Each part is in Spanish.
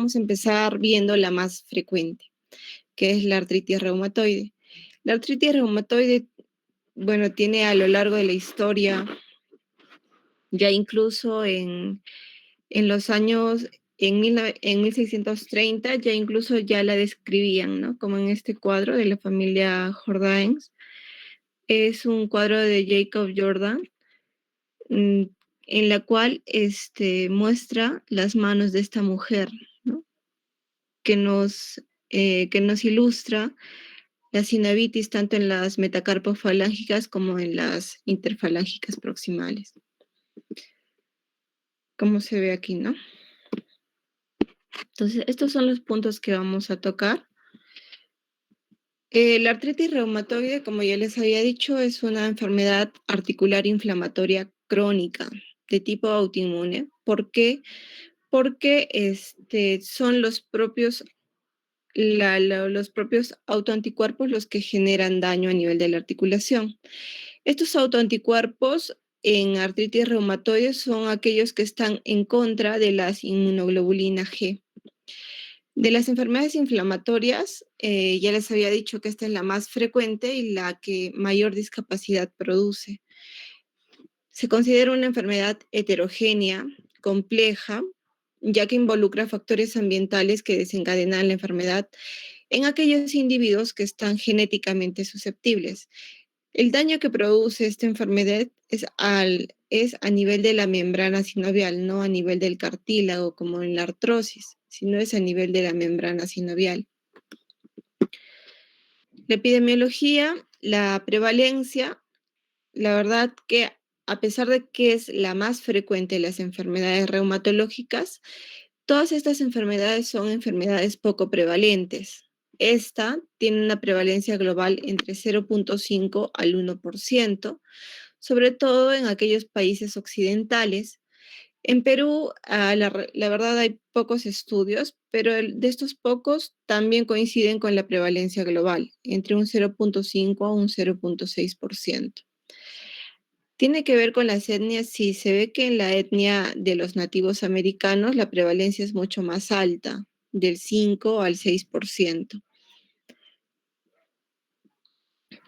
vamos a empezar viendo la más frecuente, que es la artritis reumatoide. La artritis reumatoide, bueno, tiene a lo largo de la historia, ya incluso en los años, en 1630, ya incluso ya la describían, ¿no? Como en este cuadro de la familia Jordaens. Es un cuadro de Jacob Jordan, mm, en la cual muestra las manos de esta mujer, ¿no? que nos, que nos ilustra la sinavitis tanto en las metacarpofalángicas como en las interfalángicas proximales. Como se ve aquí, ¿no? Entonces, estos son los puntos que vamos a tocar. La artritis reumatoide, como ya les había dicho, es una enfermedad articular inflamatoria crónica de tipo autoinmune. ¿Por qué? Porque son los propios los propios autoanticuerpos los que generan daño a nivel de la articulación. Estos autoanticuerpos en artritis reumatoide son aquellos que están en contra de las inmunoglobulinas G. De las enfermedades inflamatorias, ya les había dicho que esta es la más frecuente y la que mayor discapacidad produce. Se considera una enfermedad heterogénea, compleja, ya que involucra factores ambientales que desencadenan la enfermedad en aquellos individuos que están genéticamente susceptibles. El daño que produce esta enfermedad es a nivel de la membrana sinovial, no a nivel del cartílago como en la artrosis, sino es a nivel de la membrana sinovial. La epidemiología, la prevalencia, la verdad que a pesar de que es la más frecuente de las enfermedades reumatológicas, todas estas enfermedades son enfermedades poco prevalentes. Esta tiene una prevalencia global entre 0.5 al 1%, sobre todo en aquellos países occidentales. En Perú, la verdad hay pocos estudios, pero de estos pocos también coinciden con la prevalencia global, entre un 0.5 a un 0.6%. Tiene que ver con las etnias, sí, se ve que en la etnia de los nativos americanos la prevalencia es mucho más alta, del 5 al 6%.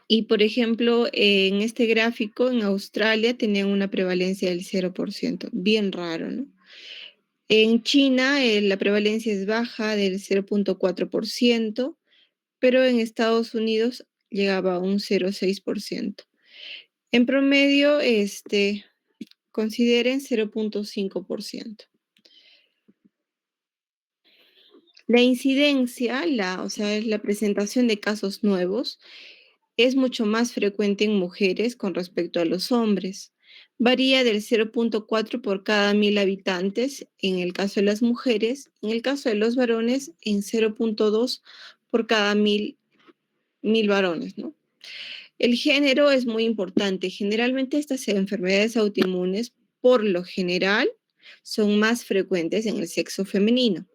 Y por ejemplo, en este gráfico en Australia tenían una prevalencia del 0%, bien raro, ¿no? En China la prevalencia es baja del 0.4%, pero en Estados Unidos llegaba a un 0.6%. En promedio, consideren 0.5%. La incidencia, o sea, es la presentación de casos nuevos, es mucho más frecuente en mujeres con respecto a los hombres. Varía del 0.4 por cada 1.000 habitantes en el caso de las mujeres, en el caso de los varones en 0.2 por cada 1.000 varones, ¿no? El género es muy importante. Generalmente estas enfermedades autoinmunes, por lo general, son más frecuentes en el sexo femenino,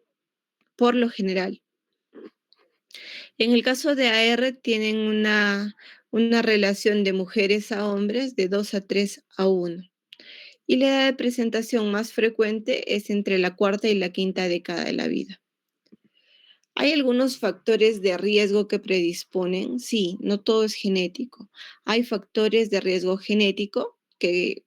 por lo general. En el caso de AR tienen una relación de mujeres a hombres de 2 a 3 a 1. Y la edad de presentación más frecuente es entre la cuarta y la quinta década de la vida. ¿Hay algunos factores de riesgo que predisponen? Sí, no todo es genético. Hay factores de riesgo genético que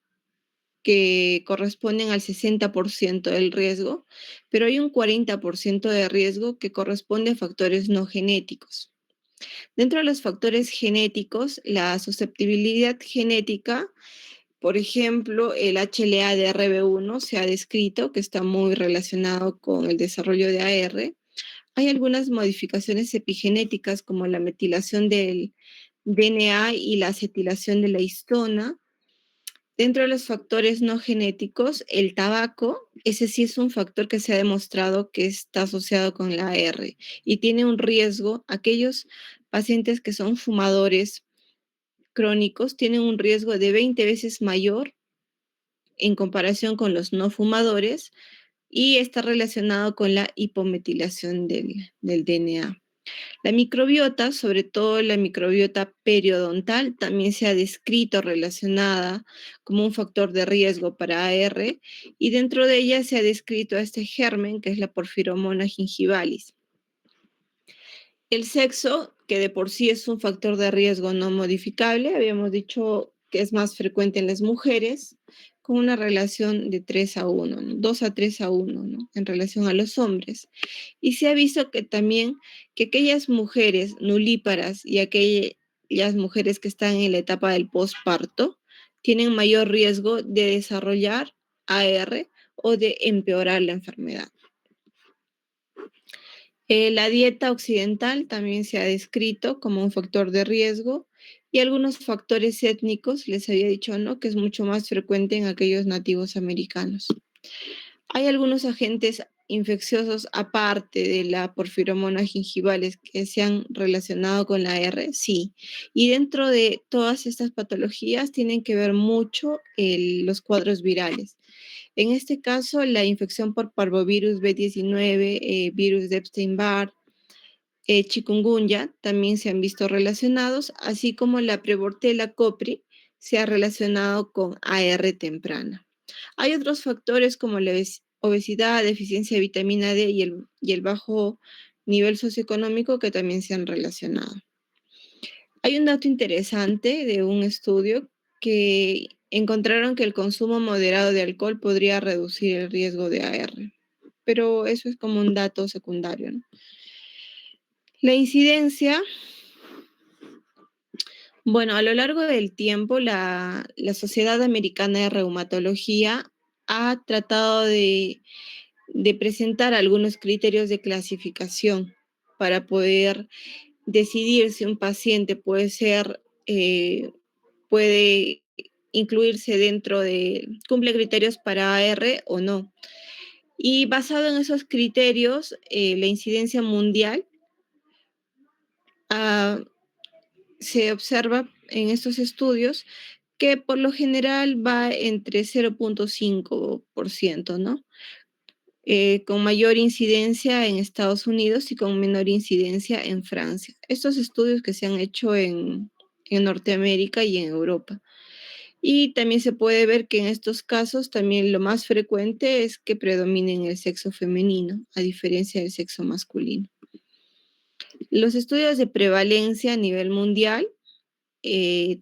corresponden al 60% del riesgo, pero hay un 40% de riesgo que corresponde a factores no genéticos. Dentro de los factores genéticos, la susceptibilidad genética, por ejemplo, el HLA-DRB1 se ha descrito que está muy relacionado con el desarrollo de AR. Hay algunas modificaciones epigenéticas como la metilación del DNA y la acetilación de la histona. Dentro de los factores no genéticos, el tabaco, ese sí es un factor que se ha demostrado que está asociado con la AR y tiene un riesgo. Aquellos pacientes que son fumadores crónicos tienen un riesgo de 20 veces mayor en comparación con los no fumadores y está relacionado con la hipometilación del DNA. La microbiota, sobre todo la microbiota periodontal, también se ha descrito relacionada como un factor de riesgo para AR y dentro de ella se ha descrito a este germen que es la Porphyromonas gingivalis. El sexo, que de por sí es un factor de riesgo no modificable, habíamos dicho que es más frecuente en las mujeres, con una relación de 3 a 1, ¿no? 2 a 3 a 1, ¿no? En relación a los hombres. Y se ha visto que también que aquellas mujeres nulíparas y aquellas mujeres que están en la etapa del posparto tienen mayor riesgo de desarrollar AR o de empeorar la enfermedad. La dieta occidental también se ha descrito como un factor de riesgo y algunos factores étnicos, les había dicho, ¿no? Que es mucho más frecuente en aquellos nativos americanos. Hay algunos agentes infecciosos aparte de la porfiromona gingivales que se han relacionado con la R, sí. Y dentro de todas estas patologías tienen que ver mucho los cuadros virales. En este caso, la infección por parvovirus B19, virus de Epstein-Barr, chikungunya también se han visto relacionados, así como la Prevotella copri se ha relacionado con AR temprana. Hay otros factores como la obesidad, deficiencia de vitamina D y el bajo nivel socioeconómico que también se han relacionado. Hay un dato interesante de un estudio que encontraron que el consumo moderado de alcohol podría reducir el riesgo de AR, pero eso es como un dato secundario, ¿no? La incidencia, bueno, a lo largo del tiempo, la Sociedad Americana de Reumatología ha tratado de presentar algunos criterios de clasificación para poder decidir si un paciente puede incluirse dentro cumple criterios para AR o no. Y basado en esos criterios, la incidencia mundial ah, se observa en estos estudios que por lo general va entre 0.5%, ¿no? Con mayor incidencia en Estados Unidos y con menor incidencia en Francia. Estos estudios que se han hecho en Norteamérica y en Europa. Y también se puede ver que en estos casos también lo más frecuente es que predominen el sexo femenino, a diferencia del sexo masculino. Los estudios de prevalencia a nivel mundial eh,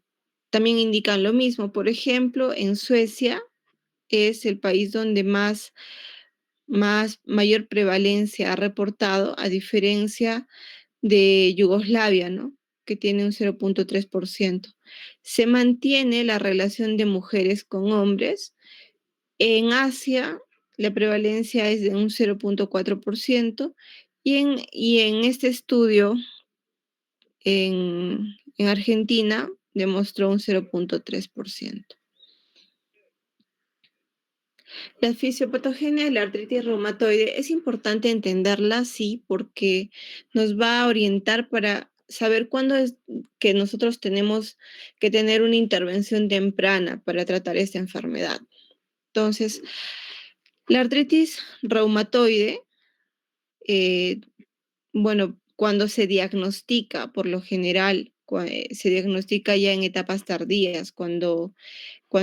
también indican lo mismo. Por ejemplo, en Suecia es el país donde mayor prevalencia ha reportado, a diferencia de Yugoslavia, ¿no? Que tiene un 0.3%. Se mantiene la relación de mujeres con hombres. En Asia, la prevalencia es de un 0.4% y en este estudio en Argentina demostró un 0.3%. La fisiopatogenia de la artritis reumatoide es importante entenderla, sí, porque nos va a orientar para saber cuándo es que nosotros tenemos que tener una intervención temprana para tratar esta enfermedad. Entonces, la artritis reumatoide, eh, bueno, cuando se diagnostica, por lo general, se diagnostica ya en etapas tardías, cuando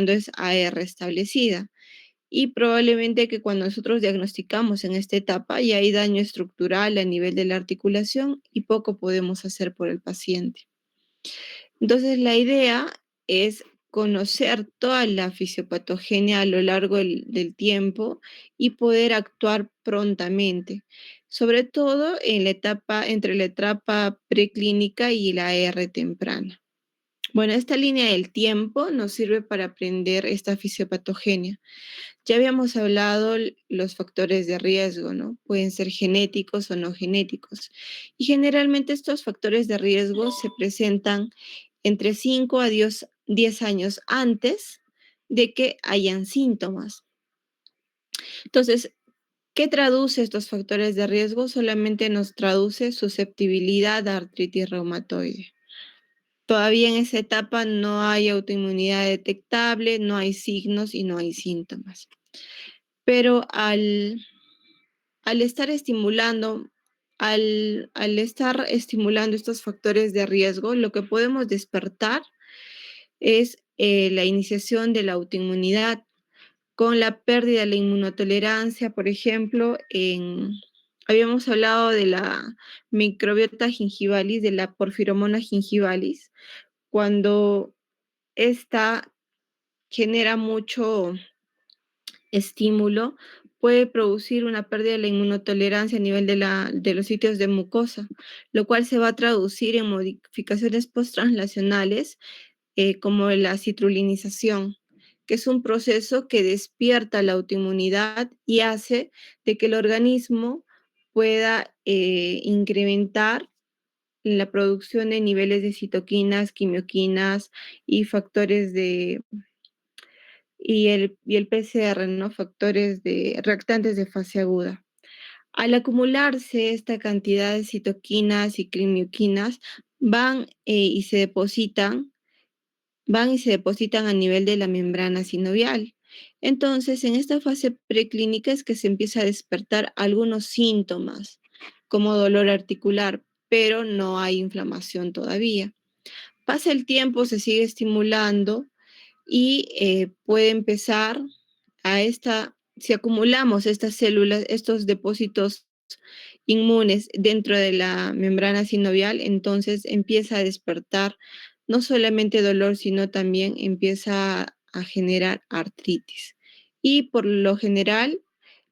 es AR establecida. Y probablemente que cuando nosotros diagnosticamos en esta etapa ya hay daño estructural a nivel de la articulación y poco podemos hacer por el paciente. Entonces la idea es conocer toda la fisiopatogenia a lo largo del tiempo y poder actuar prontamente, sobre todo entre la etapa preclínica y la R temprana. Bueno, esta línea del tiempo nos sirve para aprender esta fisiopatogenia. Ya habíamos hablado los factores de riesgo, ¿no? Pueden ser genéticos o no genéticos. Y generalmente estos factores de riesgo se presentan entre 5 a 10 años antes de que hayan síntomas. Entonces, ¿qué traduce estos factores de riesgo? Solamente nos traduce susceptibilidad a artritis reumatoide. Todavía en esa etapa no hay autoinmunidad detectable, no hay signos y no hay síntomas. Pero al estar estimulando al estar estimulando estos factores de riesgo, lo que podemos despertar es la iniciación de la autoinmunidad con la pérdida de la inmunotolerancia, por ejemplo, habíamos hablado de la microbiota gingivalis, de la porfiromona gingivalis, cuando esta genera mucho estímulo, puede producir una pérdida de la inmunotolerancia a nivel de los sitios de mucosa, lo cual se va a traducir en modificaciones posttranslacionales como la citrulinización, que es un proceso que despierta la autoinmunidad y hace de que el organismo pueda incrementar la producción de niveles de citoquinas, quimioquinas y factores y el PCR, ¿no? Factores de reactantes de fase aguda. Al acumularse esta cantidad de citoquinas y quimioquinas, van y se depositan a nivel de la membrana sinovial. Entonces, en esta fase preclínica es que se empieza a despertar algunos síntomas, como dolor articular, pero no hay inflamación todavía. Pasa el tiempo, se sigue estimulando y puede empezar si acumulamos estas células, estos depósitos inmunes dentro de la membrana sinovial, entonces empieza a despertar no solamente dolor, sino también empieza a generar artritis. Y por lo general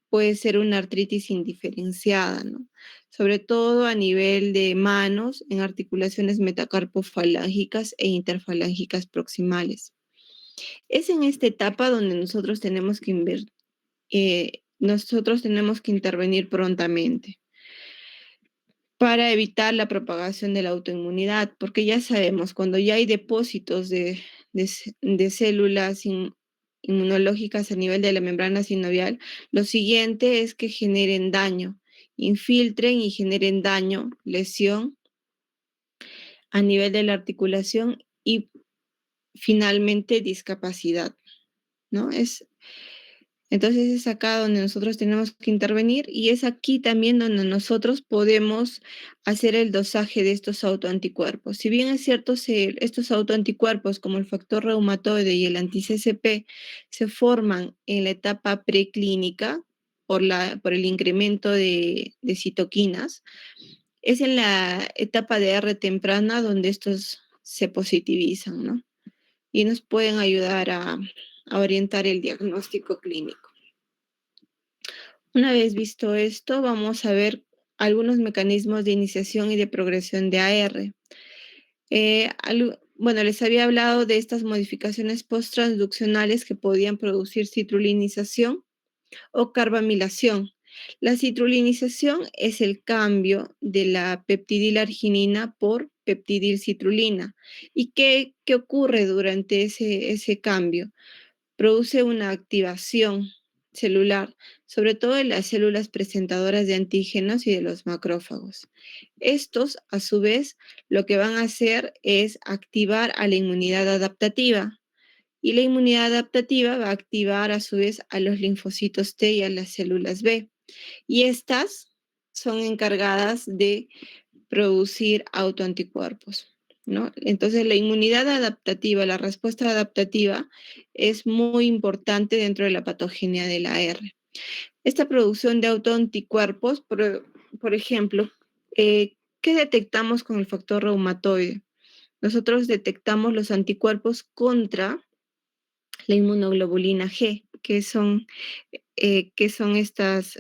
puede ser una artritis indiferenciada, ¿no? Sobre todo a nivel de manos, en articulaciones metacarpofalángicas e interfalángicas proximales. Es en esta etapa donde nosotros tenemos que intervenir prontamente para evitar la propagación de la autoinmunidad, porque ya sabemos, cuando ya hay depósitos de células inmunológicas a nivel de la membrana sinovial, lo siguiente es que generen daño, infiltren y generen daño, lesión a nivel de la articulación y finalmente discapacidad, ¿no? Entonces es acá donde nosotros tenemos que intervenir y es aquí también donde nosotros podemos hacer el dosaje de estos autoanticuerpos. Si bien es cierto, estos autoanticuerpos como el factor reumatoide y el anti-CCP se forman en la etapa preclínica por el incremento de citoquinas, es en la etapa de R temprana donde estos se positivizan, ¿no? Y nos pueden ayudar a orientar el diagnóstico clínico. Una vez visto esto, vamos a ver algunos mecanismos de iniciación y de progresión de AR. Bueno, les había hablado de estas modificaciones posttransduccionales que podían producir citrulinización o carbamilación. La citrulinización es el cambio de la peptidilarginina por peptidilcitrulina. ¿Y qué ocurre durante ese cambio? Produce una activación celular, sobre todo en las células presentadoras de antígenos y de los macrófagos. Estos, a su vez, lo que van a hacer es activar a la inmunidad adaptativa y la inmunidad adaptativa va a activar a su vez a los linfocitos T y a las células B. Y estas son encargadas de producir autoanticuerpos, ¿no? Entonces, la inmunidad adaptativa, la respuesta adaptativa es muy importante dentro de la patogenia de la R. Esta producción de autoanticuerpos, por ejemplo, ¿qué detectamos con el factor reumatoide? Nosotros detectamos los anticuerpos contra la inmunoglobulina G, que son estos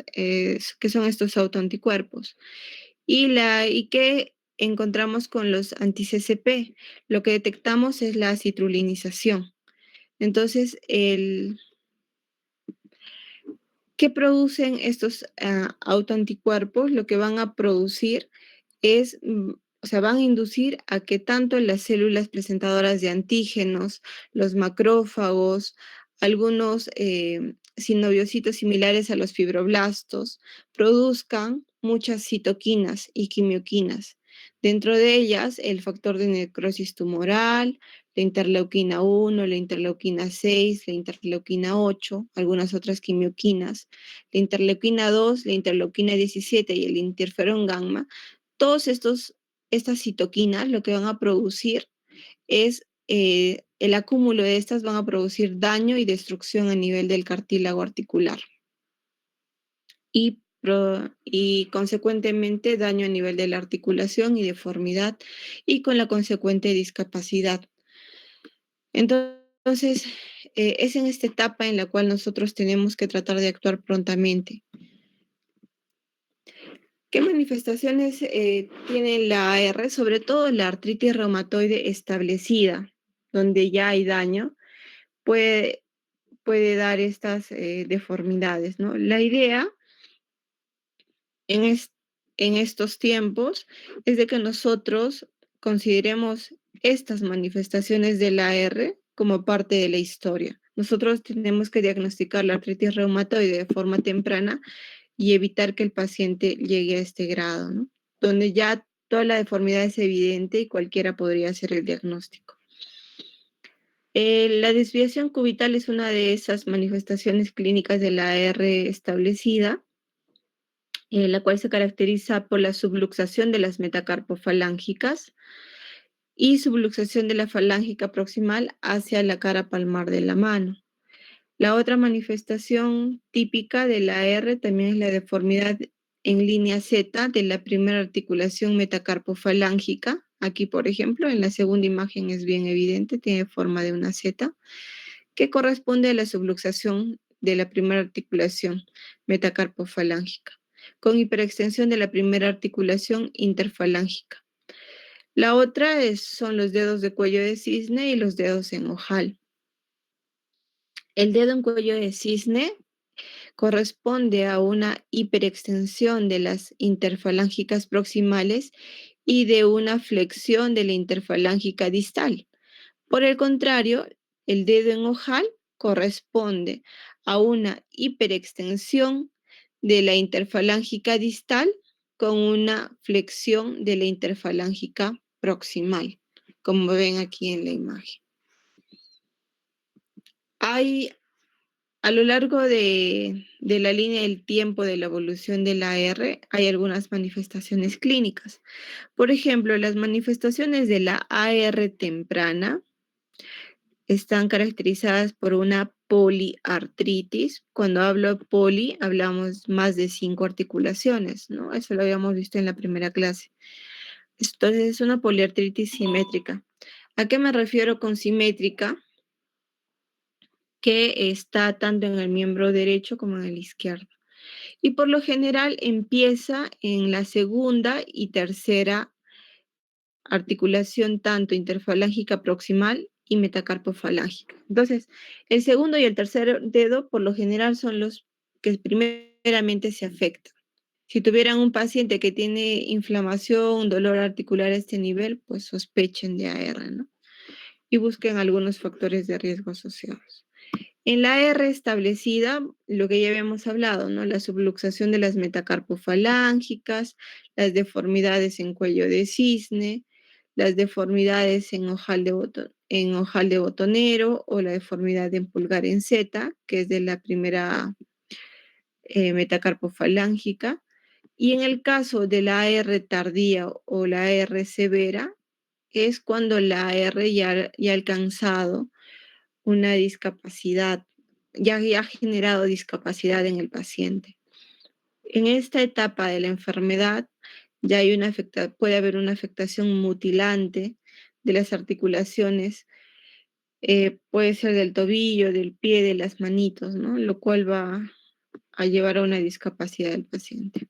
autoanticuerpos. ¿Y qué encontramos con los anti-CCP? Lo que detectamos es la citrulinización. Entonces, ¿qué producen estos autoanticuerpos? Lo que van a producir o sea, van a inducir a que tanto las células presentadoras de antígenos, los macrófagos, algunos sinoviocitos similares a los fibroblastos, produzcan muchas citoquinas y quimioquinas. Dentro de ellas, el factor de necrosis tumoral, la interleuquina 1, la interleuquina 6, la interleuquina 8, algunas otras quimioquinas, la interleuquina 2, la interleuquina 17 y el interferón gamma. Todos estas citoquinas lo que van a producir es el acúmulo de estas van a producir daño y destrucción a nivel del cartílago articular y consecuentemente daño a nivel de la articulación y deformidad y con la consecuente discapacidad. Entonces, es en esta etapa en la cual nosotros tenemos que tratar de actuar prontamente. ¿Qué manifestaciones tiene la AR? Sobre todo la artritis reumatoide establecida, donde ya hay daño, puede, puede dar estas deformidades, ¿no? La idea en, en estos tiempos es de que nosotros consideremos estas manifestaciones de la AR como parte de la historia. Nosotros tenemos que diagnosticar la artritis reumatoide de forma temprana y evitar que el paciente llegue a este grado, ¿no? Donde ya toda la deformidad es evidente y cualquiera podría hacer el diagnóstico. La desviación cubital es una de esas manifestaciones clínicas de la AR establecida, la cual se caracteriza por la subluxación de las metacarpofalángicas y subluxación de la falángica proximal hacia la cara palmar de la mano. La otra manifestación típica de la AR también es la deformidad en línea Z de la primera articulación metacarpofalángica. Aquí, por ejemplo, en la segunda imagen es bien evidente, tiene forma de una Z, que corresponde a la subluxación de la primera articulación metacarpofalángica, con hiperextensión de la primera articulación interfalángica. La otra son los dedos de cuello de cisne y los dedos en ojal. El dedo en cuello de cisne corresponde a una hiperextensión de las interfalángicas proximales y de una flexión de la interfalángica distal. Por el contrario, el dedo en ojal corresponde a una hiperextensión de la interfalángica distal con una flexión de la interfalángica proximal, como ven aquí en la imagen. Hay a lo largo de la línea del tiempo de la evolución de la AR, hay algunas manifestaciones clínicas. Por ejemplo, las manifestaciones de la AR temprana están caracterizadas por una poliartritis. Cuando hablo poli, hablamos más de 5 articulaciones, ¿no? Eso lo habíamos visto en la primera clase. Entonces, es una poliartritis simétrica. ¿A qué me refiero con simétrica? Que está tanto en el miembro derecho como en el izquierdo. Y por lo general empieza en la segunda y tercera articulación, tanto interfalángica proximal y metacarpofalángica. Entonces, el segundo y el tercer dedo por lo general son los que primeramente se afectan. Si tuvieran un paciente que tiene inflamación, dolor articular a este nivel, pues sospechen de AR, ¿no? Y busquen algunos factores de riesgo asociados. En la R establecida, lo que ya habíamos hablado, ¿no? La subluxación de las metacarpofalángicas, las deformidades en cuello de cisne, las deformidades en ojal de botonero o la deformidad en pulgar en Z, que es de la primera metacarpofalángica. Y en el caso de la R tardía o la R severa, es cuando la R ya ha alcanzado una discapacidad, ya ha generado discapacidad en el paciente. En esta etapa de la enfermedad ya hay puede haber una afectación mutilante de las articulaciones, puede ser del tobillo, del pie, de las manitos, ¿no? Lo cual va a llevar a una discapacidad del paciente.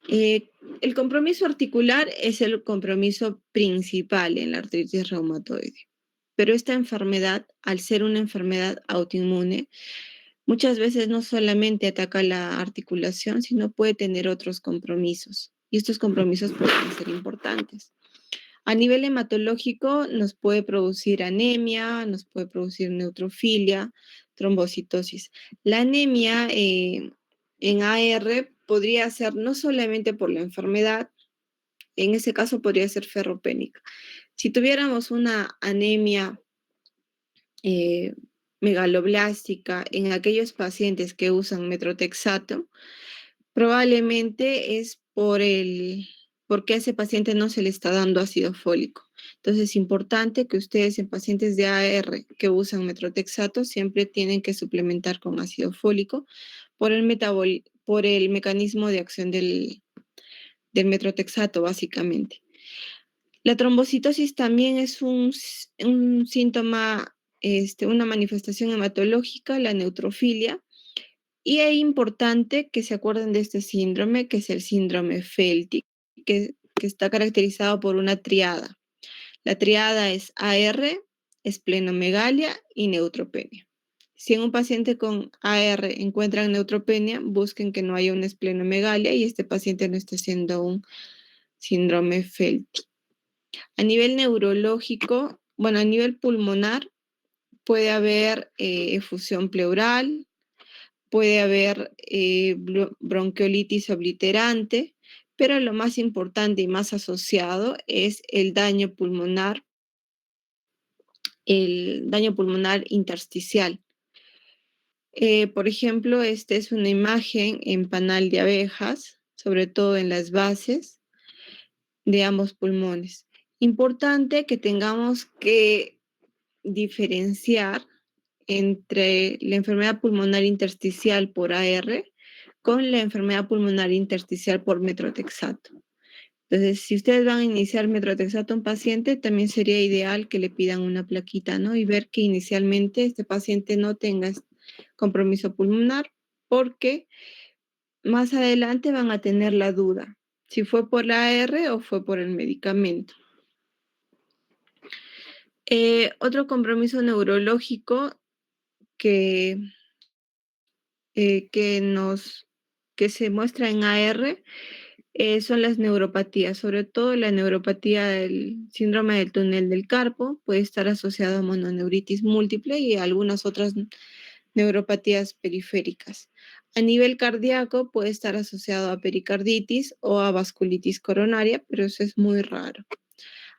El compromiso articular es el compromiso principal en la artritis reumatoide, pero esta enfermedad, al ser una enfermedad autoinmune, muchas veces no solamente ataca la articulación, sino puede tener otros compromisos, y estos compromisos pueden ser importantes. A nivel hematológico nos puede producir anemia, nos puede producir neutrofilia, trombocitosis. La anemia en AR podría ser no solamente por la enfermedad, en ese caso podría ser ferropénica. Si tuviéramos una anemia eh, megaloblástica en aquellos pacientes que usan metrotexato, probablemente es porque a ese paciente no se le está dando ácido fólico. Entonces es importante que ustedes en pacientes de AR que usan metrotexato siempre tienen que suplementar con ácido fólico por el mecanismo de acción del metrotexato, básicamente. La trombocitosis también es un síntoma, una manifestación hematológica, la neutrofilia, y es importante que se acuerden de este síndrome, que es el síndrome Felty, que está caracterizado por una triada. La triada es AR, esplenomegalia y neutropenia. Si en un paciente con AR encuentran neutropenia, busquen que no haya una esplenomegalia y este paciente no esté haciendo un síndrome Felty. A nivel neurológico, bueno, a nivel pulmonar, puede haber efusión pleural, puede haber bronquiolitis obliterante, pero lo más importante y más asociado es el daño pulmonar intersticial. Por ejemplo, esta es una imagen en panal de abejas, sobre todo en las bases de ambos pulmones. Importante que tengamos que diferenciar entre la enfermedad pulmonar intersticial por AR con la enfermedad pulmonar intersticial por metrotexato. Entonces, si ustedes van a iniciar metrotexato a un paciente, también sería ideal que le pidan una plaquita, ¿no? Y ver que inicialmente este paciente no tenga compromiso pulmonar, porque más adelante van a tener la duda si fue por la AR o fue por el medicamento. Otro compromiso neurológico que, que se muestra en AR son las neuropatías, sobre todo la neuropatía del síndrome del túnel del carpo, puede estar asociado a mononeuritis múltiple y a algunas otras neuropatías periféricas. A nivel cardíaco puede estar asociado a pericarditis o a vasculitis coronaria, pero eso es muy raro.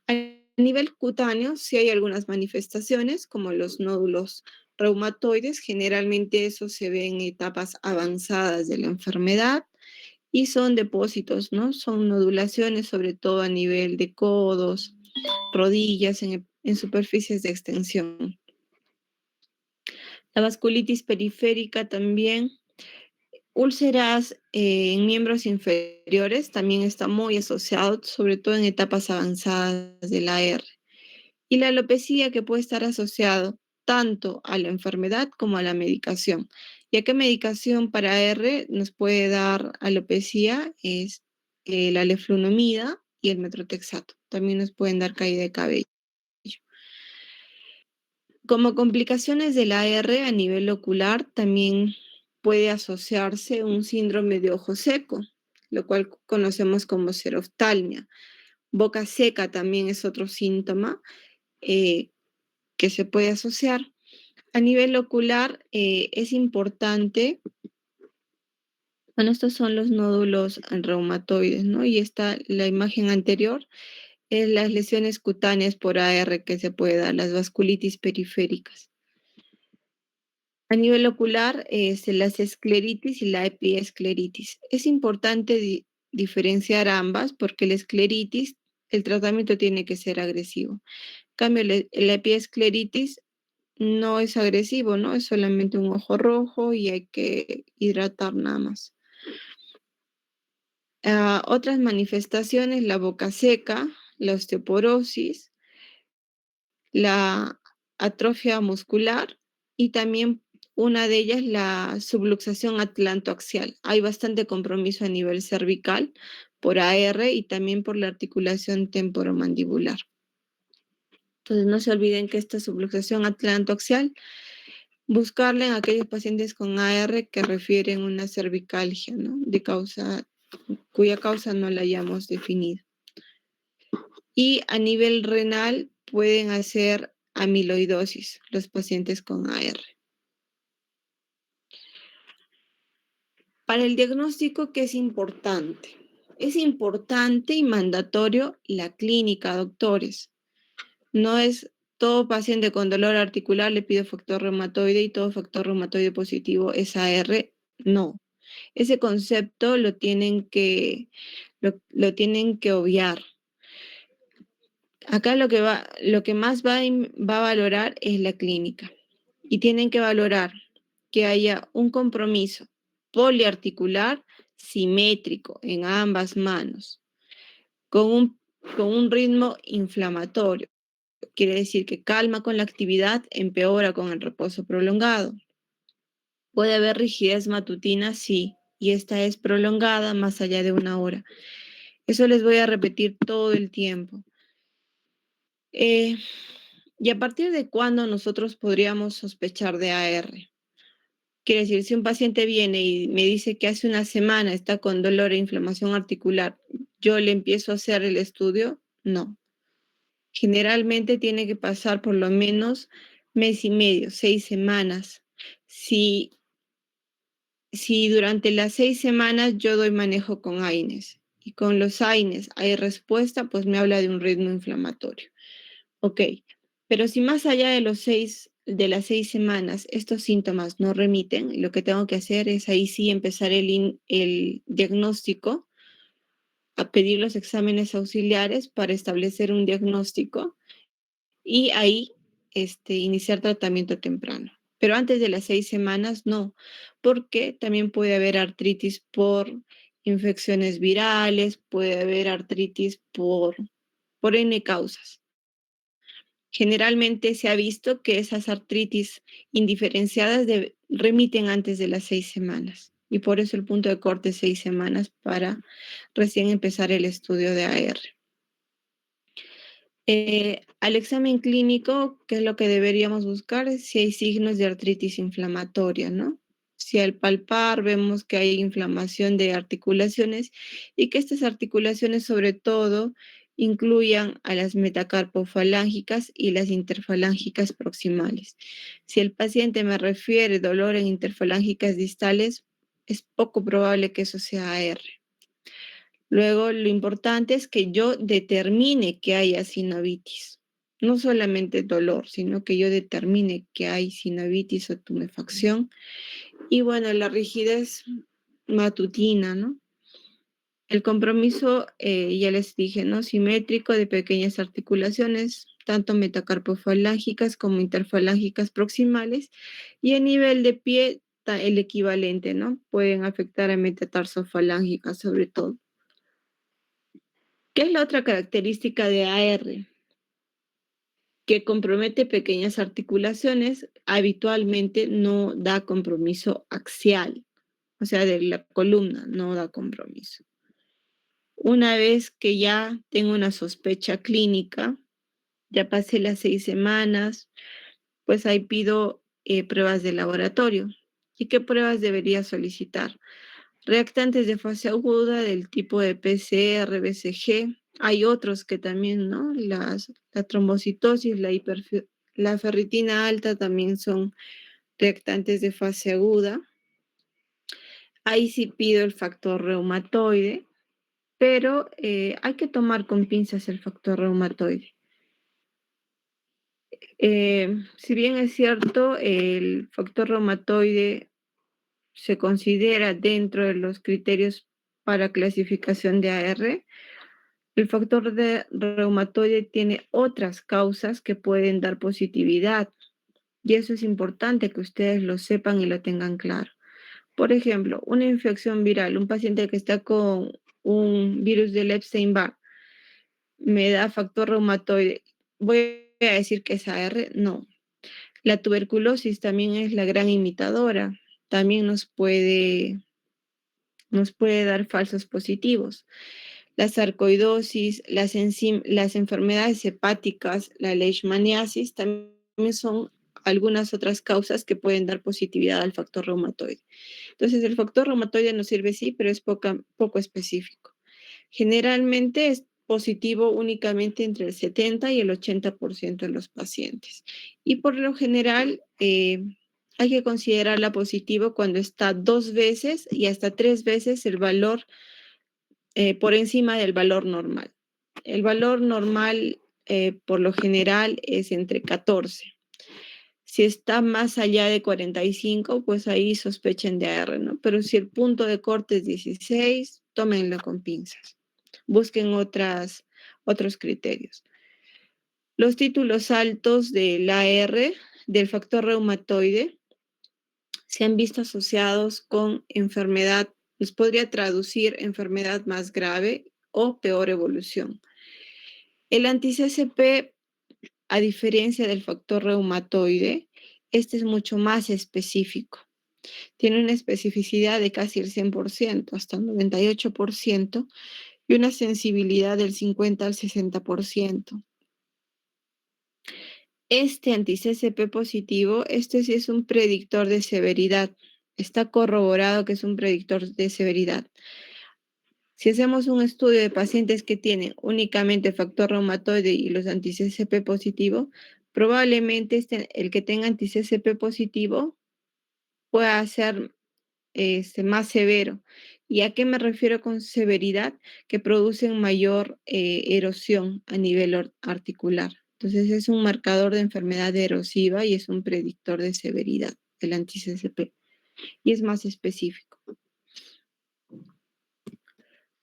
A nivel cutáneo, sí hay algunas manifestaciones, como los nódulos reumatoides. Generalmente eso se ve en etapas avanzadas de la enfermedad y son depósitos, ¿no? Son nodulaciones, sobre todo a nivel de codos, rodillas, en superficies de extensión. La vasculitis periférica también. Úlceras en miembros inferiores también está muy asociado, sobre todo en etapas avanzadas de la AR. Y la alopecia, que puede estar asociado tanto a la enfermedad como a la medicación. ¿Y a qué medicación para R nos puede dar alopecia? Es la leflunomida y el metrotexato. También nos pueden dar caída de cabello. Como complicaciones de la R a nivel ocular, también puede asociarse un síndrome de ojo seco, lo cual conocemos como xeroftalmia. Boca seca también es otro síntoma que se puede asociar. A nivel ocular es importante, bueno, estos son los nódulos reumatoides, ¿no? Y esta, la imagen anterior, es las lesiones cutáneas por AR que se puede dar, las vasculitis periféricas. A nivel ocular, las escleritis y la epiescleritis. Es importante diferenciar ambas porque la escleritis, el tratamiento tiene que ser agresivo. En cambio, la epiescleritis no es agresivo, ¿no? Es solamente un ojo rojo y hay que hidratar nada más. Otras manifestaciones, la boca seca, la osteoporosis, la atrofia muscular y también una de ellas la subluxación atlantoaxial. Hay bastante compromiso a nivel cervical por AR y también por la articulación temporomandibular. Entonces no se olviden que esta subluxación atlantoaxial, buscarla en aquellos pacientes con AR que refieren una cervicalgia, ¿no? Cuya causa no la hayamos definido. Y a nivel renal pueden hacer amiloidosis los pacientes con AR. Para el diagnóstico, ¿qué es importante? es importante y mandatorio la clínica, doctores. No es todo paciente con dolor articular le pido factor reumatoide y todo factor reumatoide positivo es AR. No. Ese concepto lo tienen que obviar. Acá lo que más va a valorar es la clínica. Y tienen que valorar que haya un compromiso poliarticular simétrico en ambas manos, con un ritmo inflamatorio. Quiere decir que calma con la actividad, empeora con el reposo prolongado. Puede haber rigidez matutina, sí, y esta es prolongada más allá de 1 hora. Eso les voy a repetir todo el tiempo. ¿Y a partir de cuándo nosotros podríamos sospechar de AR? Quiere decir, si un paciente viene y me dice que hace 1 semana está con dolor e inflamación articular, ¿yo le empiezo a hacer el estudio? No. Generalmente tiene que pasar por lo menos 1 mes y medio, 6 semanas. Si durante las 6 semanas yo doy manejo con AINES y con los AINES hay respuesta, pues me habla de un ritmo inflamatorio. Ok, pero si más allá de las 6 semanas estos síntomas no remiten, lo que tengo que hacer es ahí sí empezar el diagnóstico, a pedir los exámenes auxiliares para establecer un diagnóstico y ahí iniciar tratamiento temprano. Pero antes de las 6 semanas no, porque también puede haber artritis por infecciones virales, puede haber artritis por N causas. Generalmente se ha visto que esas artritis indiferenciadas remiten antes de las 6 semanas y por eso el punto de corte es 6 semanas para recién empezar el estudio de AR. Al examen clínico, ¿qué es lo que deberíamos buscar? Si hay signos de artritis inflamatoria, ¿no? Si al palpar vemos que hay inflamación de articulaciones y que estas articulaciones sobre todo incluyan a las metacarpofalángicas y las interfalángicas proximales. Si el paciente me refiere dolor en interfalángicas distales, es poco probable que eso sea AR. Luego, lo importante es que yo determine que haya sinovitis. No solamente dolor, sino que yo determine que hay sinovitis o tumefacción. Y bueno, la rigidez matutina, ¿no? El compromiso, ya les dije, ¿no? Simétrico de pequeñas articulaciones, tanto metacarpofalángicas como interfalángicas proximales. Y a nivel de pie, el equivalente, ¿no? Pueden afectar a metatarsofalángicas sobre todo. ¿Qué es la otra característica de AR? Que compromete pequeñas articulaciones, habitualmente no da compromiso axial, o sea, de la columna, no da compromiso. Una vez que ya tengo una sospecha clínica, ya pasé las 6 semanas, pues ahí pido pruebas de laboratorio. ¿Y qué pruebas debería solicitar? Reactantes de fase aguda del tipo de PCR, BCG. Hay otros que también, ¿no? La trombocitosis, la ferritina alta también son reactantes de fase aguda. Ahí sí pido el factor reumatoide, pero hay que tomar con pinzas el factor reumatoide. Si bien es cierto, el factor reumatoide se considera dentro de los criterios para clasificación de AR, el factor de reumatoide tiene otras causas que pueden dar positividad y eso es importante que ustedes lo sepan y lo tengan claro. Por ejemplo, una infección viral, un paciente que está con un virus del Epstein-Barr me da factor reumatoide. ¿Voy a decir que es AR? No. La tuberculosis también es la gran imitadora. También nos puede dar falsos positivos. La sarcoidosis, las enfermedades hepáticas, la leishmaniasis también son algunas otras causas que pueden dar positividad al factor reumatoide. Entonces, el factor reumatoide nos sirve sí, pero es poco específico. Generalmente es positivo únicamente entre el 70 y el 80% de los pacientes. Y por lo general, hay que considerarla positivo cuando está 2 veces y hasta 3 veces el valor por encima del valor normal. El valor normal, por lo general, es entre 14. Si está más allá de 45, pues ahí sospechen de AR, ¿no? Pero si el punto de corte es 16, tómenlo con pinzas. Busquen otros criterios. Los títulos altos del AR, del factor reumatoide, se han visto asociados con enfermedad, nos podría traducir enfermedad más grave o peor evolución. El anti-CCP, a diferencia del factor reumatoide, este es mucho más específico. Tiene una especificidad de casi el 100%, hasta el 98%, y una sensibilidad del 50 al 60%. Este anti-CCP positivo, este sí es un predictor de severidad. Está corroborado que es un predictor de severidad. Si hacemos un estudio de pacientes que tienen únicamente factor reumatoide y los anti-CCP positivo, probablemente el que tenga anti-CCP positivo pueda ser más severo. ¿Y a qué me refiero con severidad? Que producen mayor erosión a nivel articular. Entonces es un marcador de enfermedad erosiva y es un predictor de severidad, el anti-CCP, y es más específico.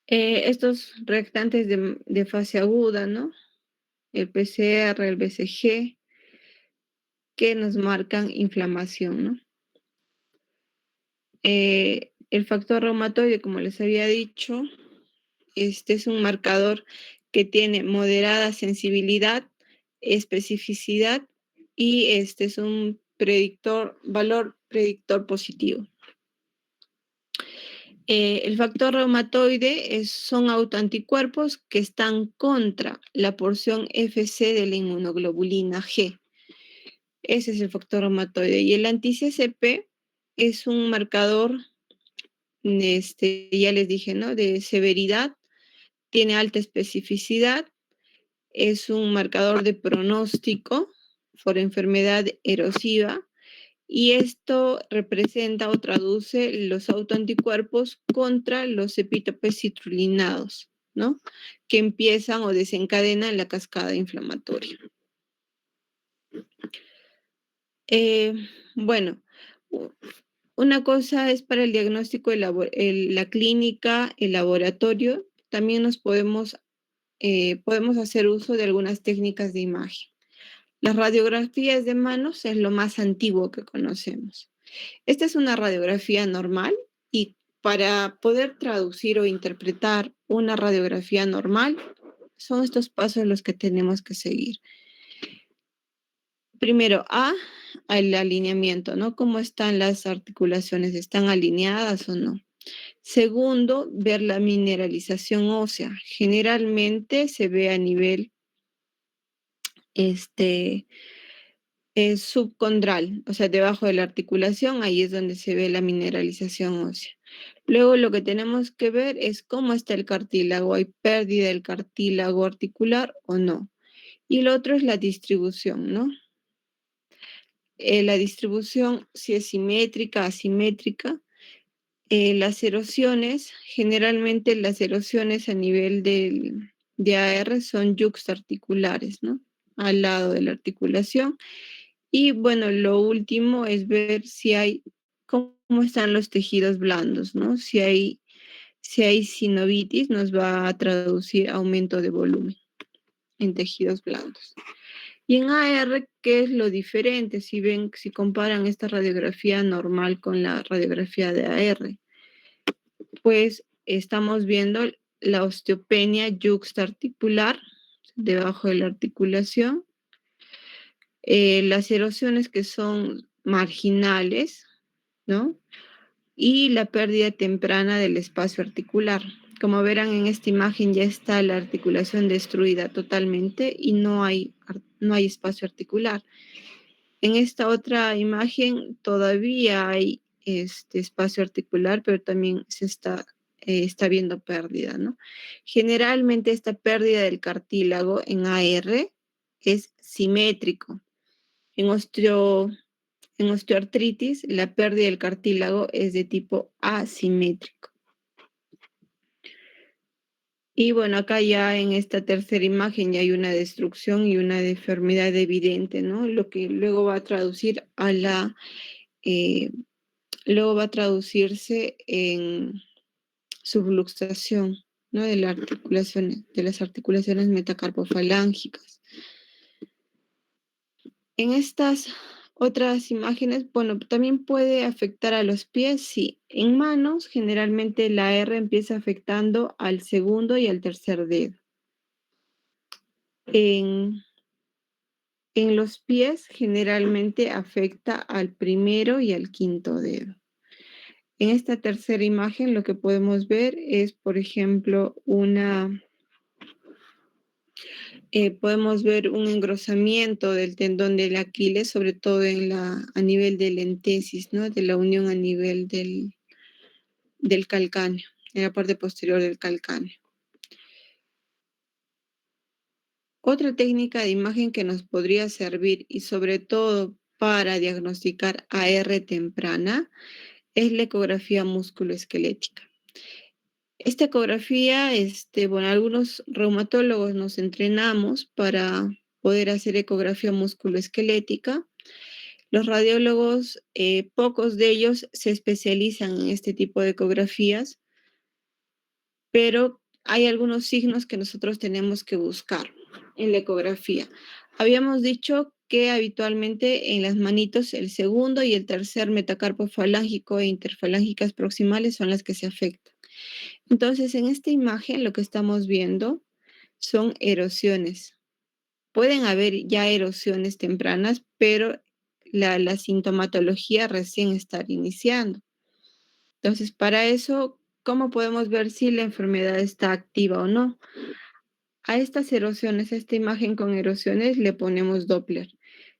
Estos reactantes de fase aguda, ¿no? El PCR, el BCG, que nos marcan inflamación, ¿no? El factor reumatoide, como les había dicho, este es un marcador que tiene moderada sensibilidad, especificidad y este es un valor predictor positivo. El factor reumatoide son autoanticuerpos que están contra la porción Fc de la inmunoglobulina G. Ese es el factor reumatoide. Y el anti-CCP es un marcador, ya les dije, ¿no? De severidad, tiene alta especificidad, es un marcador de pronóstico por enfermedad erosiva y esto representa o traduce los autoanticuerpos contra los epítopes citrulinados, ¿no? Que empiezan o desencadenan la cascada inflamatoria. Bueno, una cosa es para el diagnóstico de la clínica, el laboratorio. También podemos hacer uso de algunas técnicas de imagen. Las radiografías de manos es lo más antiguo que conocemos. Esta es una radiografía normal y para poder traducir o interpretar una radiografía normal, son estos pasos los que tenemos que seguir. Primero, el alineamiento, ¿no? ¿Cómo están las articulaciones? ¿Están alineadas o no? Segundo, ver la mineralización ósea. Generalmente se ve a nivel subcondral, o sea, debajo de la articulación, ahí es donde se ve la mineralización ósea. Luego lo que tenemos que ver es cómo está el cartílago, ¿hay pérdida del cartílago articular o no? Y lo otro es la distribución, ¿no? La distribución, si es simétrica, asimétrica. Las erosiones, generalmente las erosiones a nivel de AR son yuxtaarticulares, ¿no? Al lado de la articulación. Y bueno, lo último es ver cómo están los tejidos blandos, ¿no? Si hay sinovitis, nos va a traducir aumento de volumen en tejidos blandos. Y en AR, ¿qué es lo diferente? Si comparan esta radiografía normal con la radiografía de AR, pues estamos viendo la osteopenia yuxtaarticular debajo de la articulación, las erosiones que son marginales, ¿no? Y la pérdida temprana del espacio articular. Como verán en esta imagen ya está la articulación destruida totalmente y no hay espacio articular. En esta otra imagen todavía hay espacio articular, pero también se está viendo pérdida, ¿no? Generalmente esta pérdida del cartílago en AR es simétrico. En osteoartritis, la pérdida del cartílago es de tipo asimétrico. Y bueno, acá ya en esta tercera imagen ya hay una destrucción y una deformidad evidente, ¿no? Lo que luego va a traducir a eh, luego va a traducirse en subluxación, ¿no? De las articulaciones metacarpofalángicas. En estas otras imágenes, bueno, también puede afectar a los pies, sí. En manos, generalmente la R empieza afectando al segundo y al tercer dedo. En, en los pies, generalmente afecta al primero y al quinto dedo. En esta tercera imagen, lo que podemos ver es, por ejemplo, podemos ver un engrosamiento del tendón del Aquiles, sobre todo a nivel del entesis, ¿no? De la unión a nivel del calcáneo, en la parte posterior del calcáneo. Otra técnica de imagen que nos podría servir y sobre todo para diagnosticar AR temprana es la ecografía musculoesquelética. Esta ecografía, bueno, algunos reumatólogos nos entrenamos para poder hacer ecografía musculoesquelética. Los radiólogos, pocos de ellos se especializan en este tipo de ecografías, pero hay algunos signos que nosotros tenemos que buscar en la ecografía. Habíamos dicho que habitualmente en las manitos el segundo y el tercer metacarpo falángico e interfalángicas proximales son las que se afectan. Entonces, en esta imagen lo que estamos viendo son erosiones. Pueden haber ya erosiones tempranas, pero la sintomatología recién está iniciando. Entonces, para eso, ¿cómo podemos ver si la enfermedad está activa o no? A estas erosiones, a esta imagen con erosiones, le ponemos Doppler.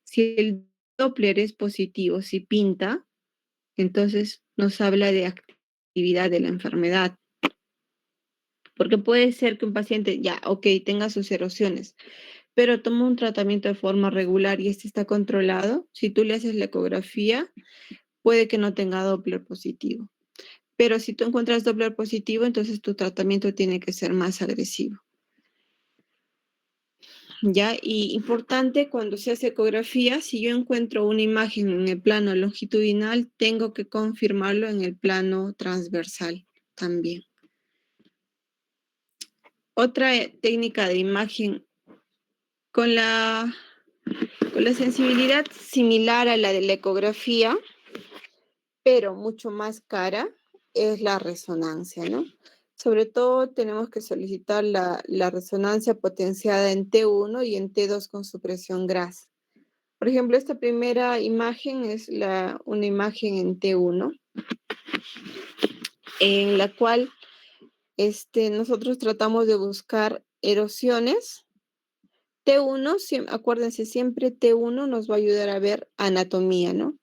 Si el Doppler es positivo, si pinta, entonces nos habla de actividad de la enfermedad. Porque puede ser que un paciente ya, ok, tenga sus erosiones, pero toma un tratamiento de forma regular y este está controlado. Si tú le haces la ecografía, puede que no tenga Doppler positivo. Pero si tú encuentras Doppler positivo, entonces tu tratamiento tiene que ser más agresivo. ¿Ya? Y importante, cuando se hace ecografía, si yo encuentro una imagen en el plano longitudinal, tengo que confirmarlo en el plano transversal también. Otra técnica de imagen con la sensibilidad similar a la de la ecografía, pero mucho más cara, es la resonancia, ¿no? Sobre todo tenemos que solicitar la resonancia potenciada en T1 y en T2 con supresión grasa. Por ejemplo, esta primera imagen es una imagen en T1, en la cual nosotros tratamos de buscar erosiones. T1, acuérdense, siempre T1 nos va a ayudar a ver anatomía, ¿no?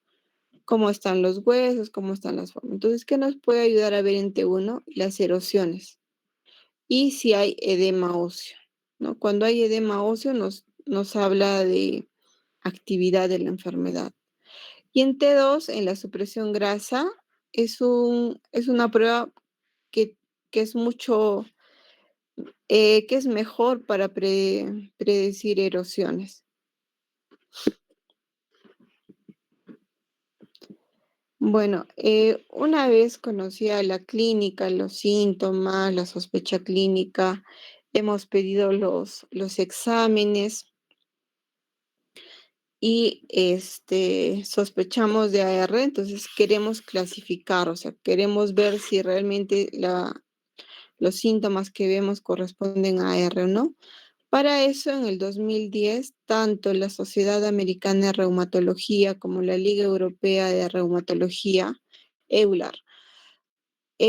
Cómo están los huesos, cómo están las formas. Entonces, ¿qué nos puede ayudar a ver en T1? Las erosiones. Y si hay edema óseo, ¿no? Cuando hay edema óseo nos habla de actividad de la enfermedad. Y en T2, en la supresión grasa, es una prueba que, que es mucho, que es mejor para predecir erosiones. Bueno, una vez conocida la clínica, los síntomas, la sospecha clínica, hemos pedido los exámenes y sospechamos de AR, entonces queremos clasificar, o sea, queremos ver si realmente los síntomas que vemos corresponden a AR o no. Para eso, en el 2010, tanto la Sociedad Americana de Reumatología como la Liga Europea de Reumatología, EULAR,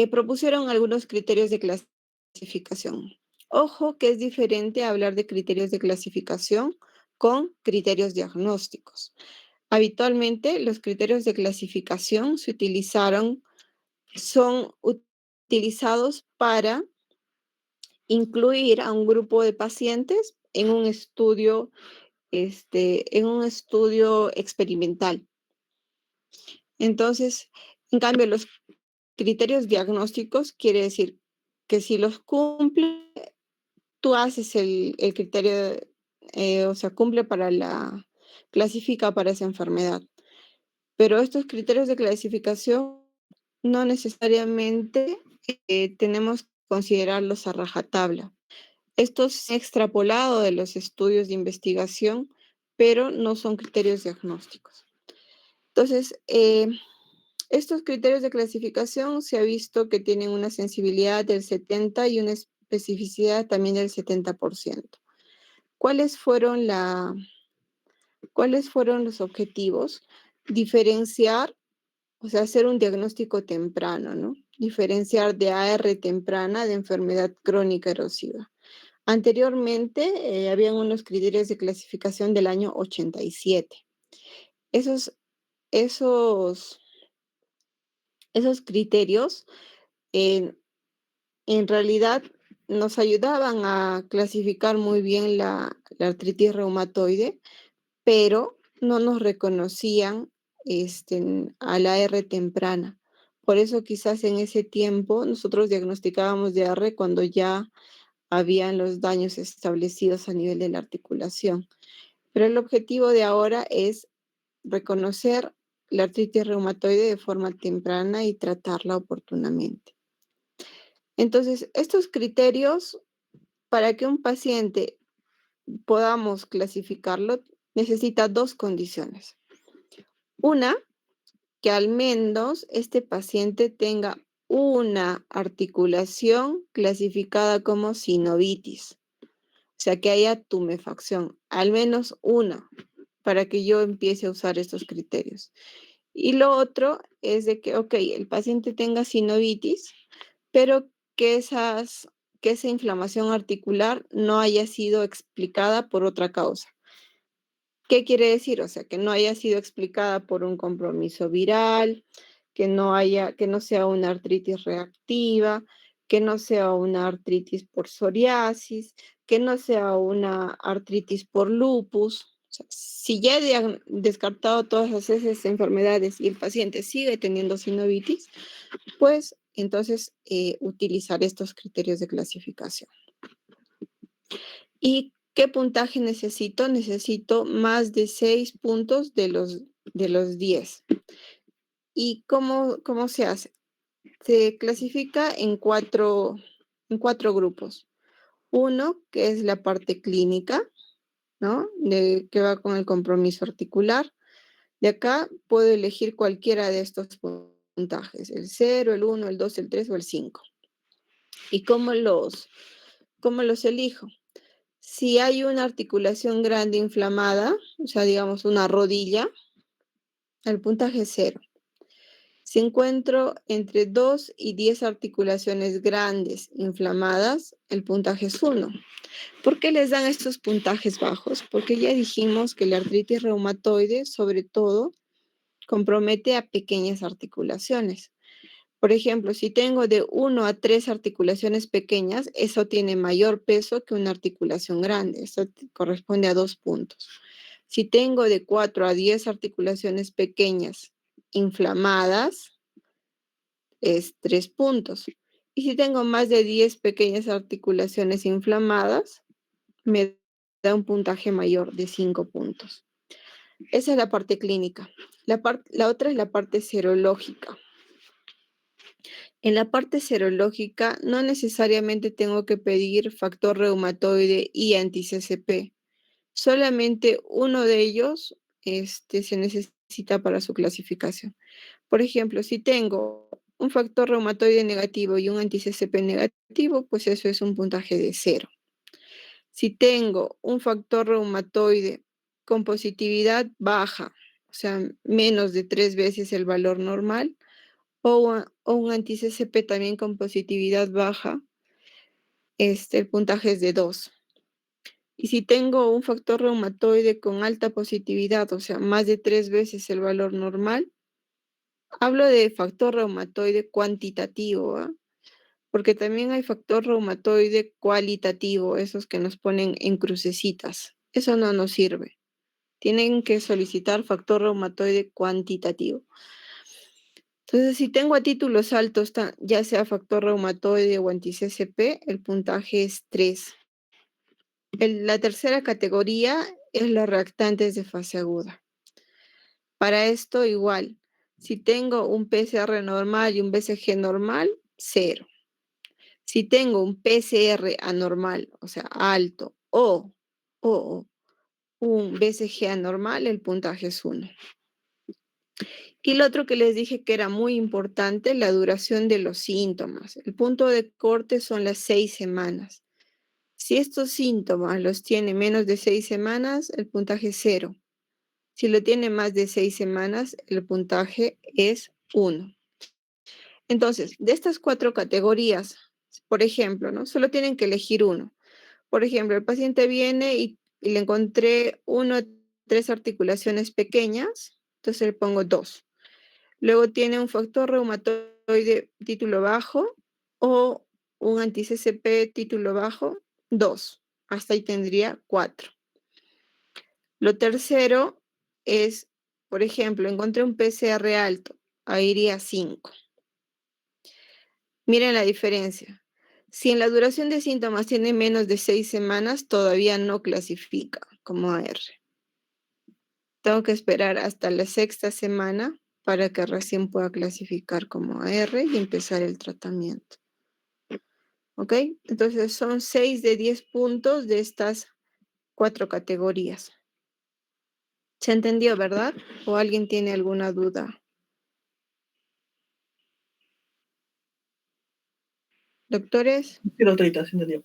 propusieron algunos criterios de clasificación. Ojo que es diferente hablar de criterios de clasificación con criterios diagnósticos. Habitualmente, los criterios de clasificación son utilizados para incluir a un grupo de pacientes en un estudio experimental. Entonces, en cambio, los criterios diagnósticos quiere decir que si los cumple, tú haces el criterio, o sea, cumple para clasifica para esa enfermedad. Pero estos criterios de clasificación no necesariamente tenemos que considerarlos a rajatabla. Estos se han extrapolado de los estudios de investigación, pero no son criterios diagnósticos. Entonces, estos criterios de clasificación se ha visto que tienen una sensibilidad del 70 y una especificidad también del 70%. ¿Cuáles fueron, ¿Cuáles fueron los objetivos? Diferenciar, o sea, hacer un diagnóstico temprano, ¿no? Diferenciar de AR temprana de enfermedad crónica erosiva. Anteriormente habían unos criterios de clasificación del año 87. Esos, esos, esos criterios eh, en realidad nos ayudaban a clasificar muy bien la artritis reumatoide, pero no nos reconocían a la R temprana. Por eso quizás en ese tiempo nosotros diagnosticábamos de R cuando ya habían los daños establecidos a nivel de la articulación. Pero el objetivo de ahora es reconocer la artritis reumatoide de forma temprana y tratarla oportunamente. Entonces, estos criterios, para que un paciente podamos clasificarlo, necesita dos condiciones. Una, que al menos este paciente tenga una articulación clasificada como sinovitis, o sea, que haya tumefacción, al menos una, para que yo empiece a usar estos criterios. Y lo otro es de que, ok, el paciente tenga sinovitis, pero que, que esa inflamación articular no haya sido explicada por otra causa. ¿Qué quiere decir? O sea, que no haya sido explicada por un compromiso viral, que no sea una artritis reactiva, que no sea una artritis por psoriasis, que no sea una artritis por lupus. O sea, si ya he descartado todas esas enfermedades y el paciente sigue teniendo sinovitis, pues entonces utilizar estos criterios de clasificación. ¿Y qué puntaje necesito? Necesito más de 6 puntos de los 10. ¿Y cómo se hace? Se clasifica en cuatro grupos. Uno, que es la parte clínica, ¿no? Que va con el compromiso articular. De acá puedo elegir cualquiera de estos puntajes, el 0, el 1, el 2, el 3 o el 5. ¿Y cómo los elijo? Si hay una articulación grande inflamada, o sea, digamos una rodilla, el puntaje es 0. Si encuentro entre 2 y 10 articulaciones grandes inflamadas, el puntaje es 1. ¿Por qué les dan estos puntajes bajos? Porque ya dijimos que la artritis reumatoide, sobre todo, compromete a pequeñas articulaciones. Por ejemplo, si tengo de 1 a 3 articulaciones pequeñas, eso tiene mayor peso que una articulación grande. Eso corresponde a 2 puntos. Si tengo de 4 a 10 articulaciones pequeñas inflamadas, es 3 puntos. Y si tengo más de 10 pequeñas articulaciones inflamadas, me da un puntaje mayor de 5 puntos. Esa es la parte clínica. La otra es la parte serológica. En la parte serológica no necesariamente tengo que pedir factor reumatoide y anti-CCP. Solamente uno de ellos se necesita para su clasificación. Por ejemplo, si tengo un factor reumatoide negativo y un anti-CCP negativo, pues eso es un puntaje de 0. Si tengo un factor reumatoide con positividad baja, o sea, menos de 3 veces el valor normal, o un anti-CCP también con positividad baja, el puntaje es de 2. Y si tengo un factor reumatoide con alta positividad, o sea, más de 3 veces el valor normal, hablo de factor reumatoide cuantitativo, ¿ah? Porque también hay factor reumatoide cualitativo, esos que nos ponen en crucecitas. Eso no nos sirve. Tienen que solicitar factor reumatoide cuantitativo. Entonces, si tengo a títulos altos, ya sea factor reumatoide o anti-CCP, el puntaje es 3. La tercera categoría es los reactantes de fase aguda. Para esto igual, si tengo un PCR normal y un BCG normal, 0. Si tengo un PCR anormal, o sea, alto, o un BCG anormal, el puntaje es 1. Y lo otro que les dije que era muy importante, la duración de los síntomas. El punto de corte son las 6 semanas. Si estos síntomas los tiene menos de 6 semanas, el puntaje es 0. Si lo tiene más de 6 semanas, el puntaje es 1. Entonces, de estas 4 categorías, por ejemplo, ¿no? Solo tienen que elegir uno. Por ejemplo, el paciente viene y le encontré 1 o 3 articulaciones pequeñas, entonces le pongo 2. Luego tiene un factor reumatoide título bajo o un anti-CCP título bajo, 2. Hasta ahí tendría 4. Lo tercero es, por ejemplo, encontré un PCR alto, ahí iría 5. Miren la diferencia. Si en la duración de síntomas tiene menos de 6 semanas, todavía no clasifica como AR. Tengo que esperar hasta la 6ª semana para que recién pueda clasificar como AR y empezar el tratamiento. ¿Ok? Entonces son 6 de 10 puntos de estas 4 categorías. ¿Se entendió, verdad? ¿O alguien tiene alguna duda? ¿Doctores? Sí, doctorita, sí entendió.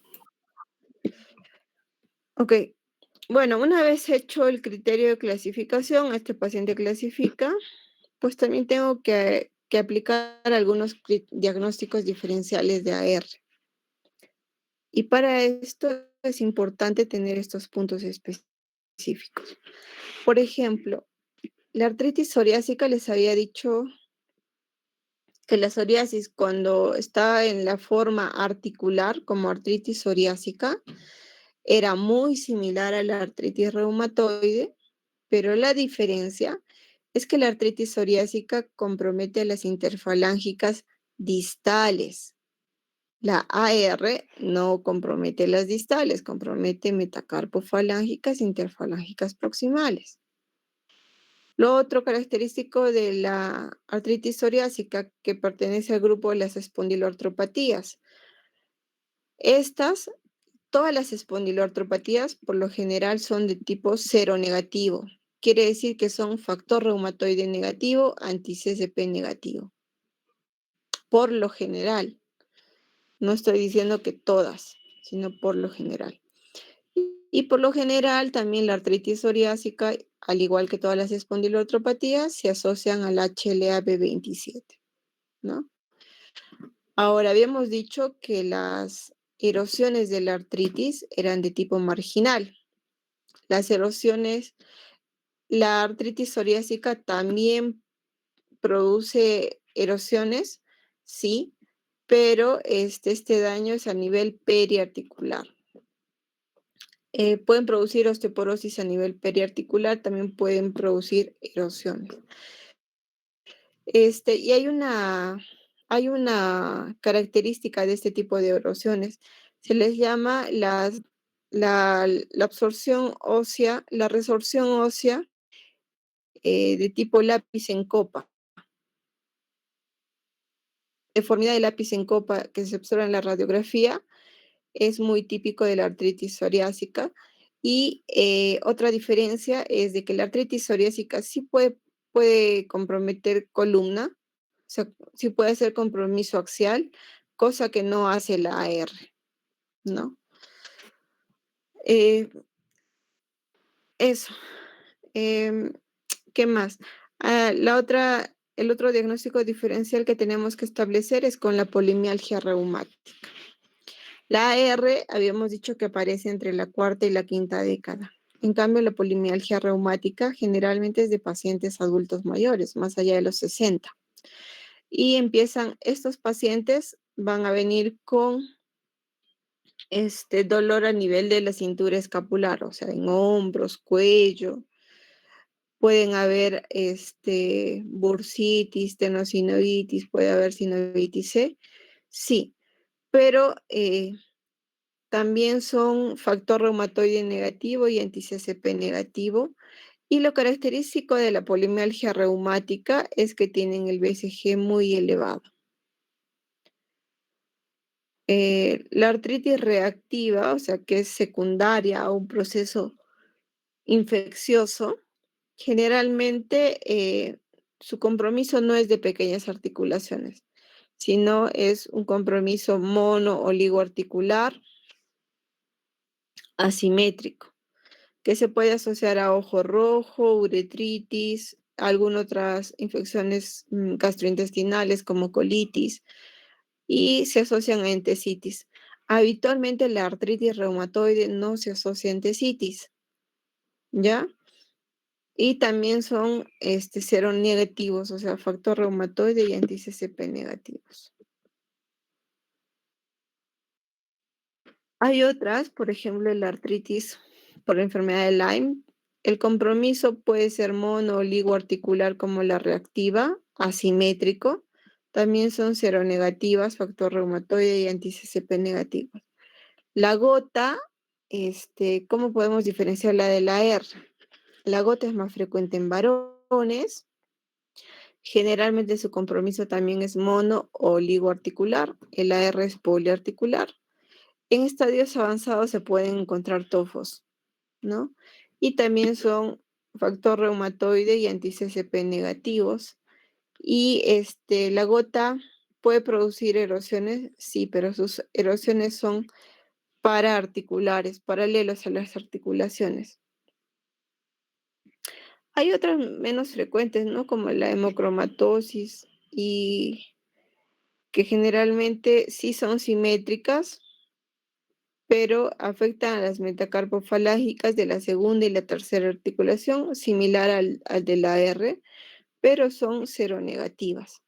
Ok. Bueno, una vez hecho el criterio de clasificación, este paciente clasifica, pues también tengo que aplicar algunos diagnósticos diferenciales de AR. Y para esto es importante tener estos puntos específicos. Por ejemplo, la artritis psoriásica les había dicho que la psoriasis cuando está en la forma articular como artritis psoriásica era muy similar a la artritis reumatoide, pero la diferencia es que la artritis psoriásica compromete a las interfalángicas distales. La AR no compromete las distales, compromete metacarpofalángicas e interfalángicas proximales. Lo otro característico de la artritis psoriásica que pertenece al grupo de las espondiloartropatías. Todas las espondiloartropatías por lo general son de tipo seronegativo. Quiere decir que son factor reumatoide negativo, anti-CCP negativo. Por lo general. No estoy diciendo que todas, sino por lo general. Y por lo general también la artritis psoriásica, al igual que todas las espondiloartropatías, se asocian al HLA-B27, ¿no? Ahora, habíamos dicho que las erosiones de la artritis eran de tipo marginal. Las erosiones, la artritis psoriásica también produce erosiones, sí, pero este daño es a nivel periarticular. Pueden producir osteoporosis a nivel periarticular, también pueden producir erosiones. Y hay una característica de este tipo de erosiones. Se les llama la absorción ósea, la resorción ósea de tipo lápiz en copa. Deformidad de lápiz en copa que se observa en la radiografía es muy típico de la artritis psoriásica. Y otra diferencia es de que la artritis psoriásica sí puede comprometer columna, o sea, sí puede hacer compromiso axial, cosa que no hace la AR, ¿no? Eh, eso. ¿Qué más? El otro diagnóstico diferencial que tenemos que establecer es con la polimialgia reumática. La AR habíamos dicho que aparece entre la 4ª y la 5ª década. En cambio, la polimialgia reumática generalmente es de pacientes adultos mayores, más allá de los 60. Y estos pacientes van a venir con dolor a nivel de la cintura escapular, o sea, en hombros, cuello. Pueden haber bursitis, tenosinovitis, puede haber sinovitis C. Sí, pero también son factor reumatoide negativo y anti-CCP negativo. Y lo característico de la polimialgia reumática es que tienen el BCG muy elevado. La artritis reactiva, o sea, que es secundaria a un proceso infeccioso, generalmente su compromiso no es de pequeñas articulaciones, sino es un compromiso mono-oligoarticular asimétrico, que se puede asociar a ojo rojo, uretritis, algunas otras infecciones gastrointestinales como colitis, y se asocian a entesitis. Habitualmente la artritis reumatoide no se asocia a entesitis, ¿ya? Y también son seronegativos, o sea, factor reumatoide y anti-CCP negativos. Hay otras, por ejemplo, la artritis por la enfermedad de Lyme. El compromiso puede ser mono o oligoarticular como la reactiva, asimétrico. También son seronegativas, factor reumatoide y anti-CCP negativos. La gota, ¿cómo podemos diferenciarla de la R? La gota es más frecuente en varones. Generalmente su compromiso también es mono o oligoarticular. El AR es poliarticular. En estadios avanzados se pueden encontrar tofos, ¿no? Y también son factor reumatoide y anti-CCP negativos. Y la gota puede producir erosiones, sí, pero sus erosiones son paraarticulares, paralelos a las articulaciones. Hay otras menos frecuentes, ¿no? Como la hemocromatosis y que generalmente sí son simétricas, pero afectan a las metacarpofalágicas de la segunda y la tercera articulación, similar al de la R, pero son seronegativas.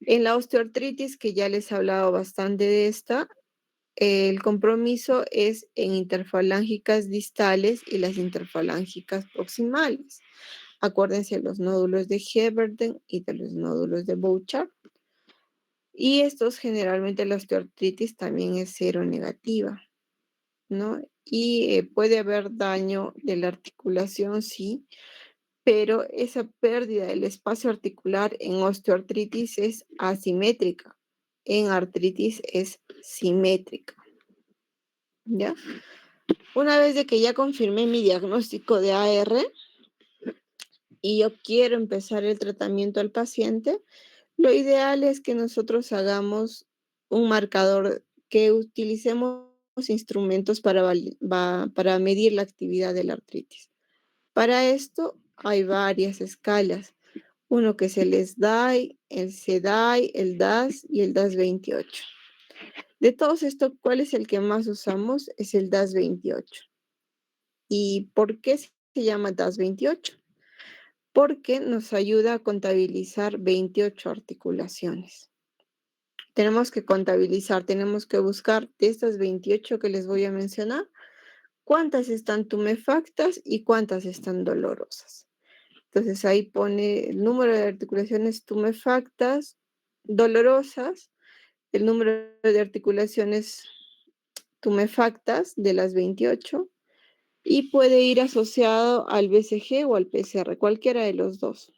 En la osteoartritis, que ya les he hablado bastante de esta, el compromiso es en interfalángicas distales y las interfalángicas proximales. Acuérdense de los nódulos de Heberden y de los nódulos de Bouchard. Y estos generalmente la osteoartritis también es seronegativa, ¿no? Y puede haber daño de la articulación, sí, pero esa pérdida del espacio articular en osteoartritis es asimétrica, en artritis es simétrica, ¿ya? Una vez de que ya confirmé mi diagnóstico de AR y yo quiero empezar el tratamiento al paciente, lo ideal es que nosotros hagamos un marcador, que utilicemos instrumentos para medir la actividad de la artritis. Para esto hay varias escalas. Uno que es el SDAI, el CDAI, el DAS y el DAS 28. De todos estos, ¿cuál es el que más usamos? Es el DAS 28. ¿Y por qué se llama DAS 28? Porque nos ayuda a contabilizar 28 articulaciones. Tenemos que contabilizar, tenemos que buscar de estas 28 que les voy a mencionar, cuántas están tumefactas y cuántas están dolorosas. Entonces ahí pone el número de articulaciones tumefactas, dolorosas, el número de articulaciones tumefactas de las 28 y puede ir asociado al BCG o al PCR, cualquiera de los dos.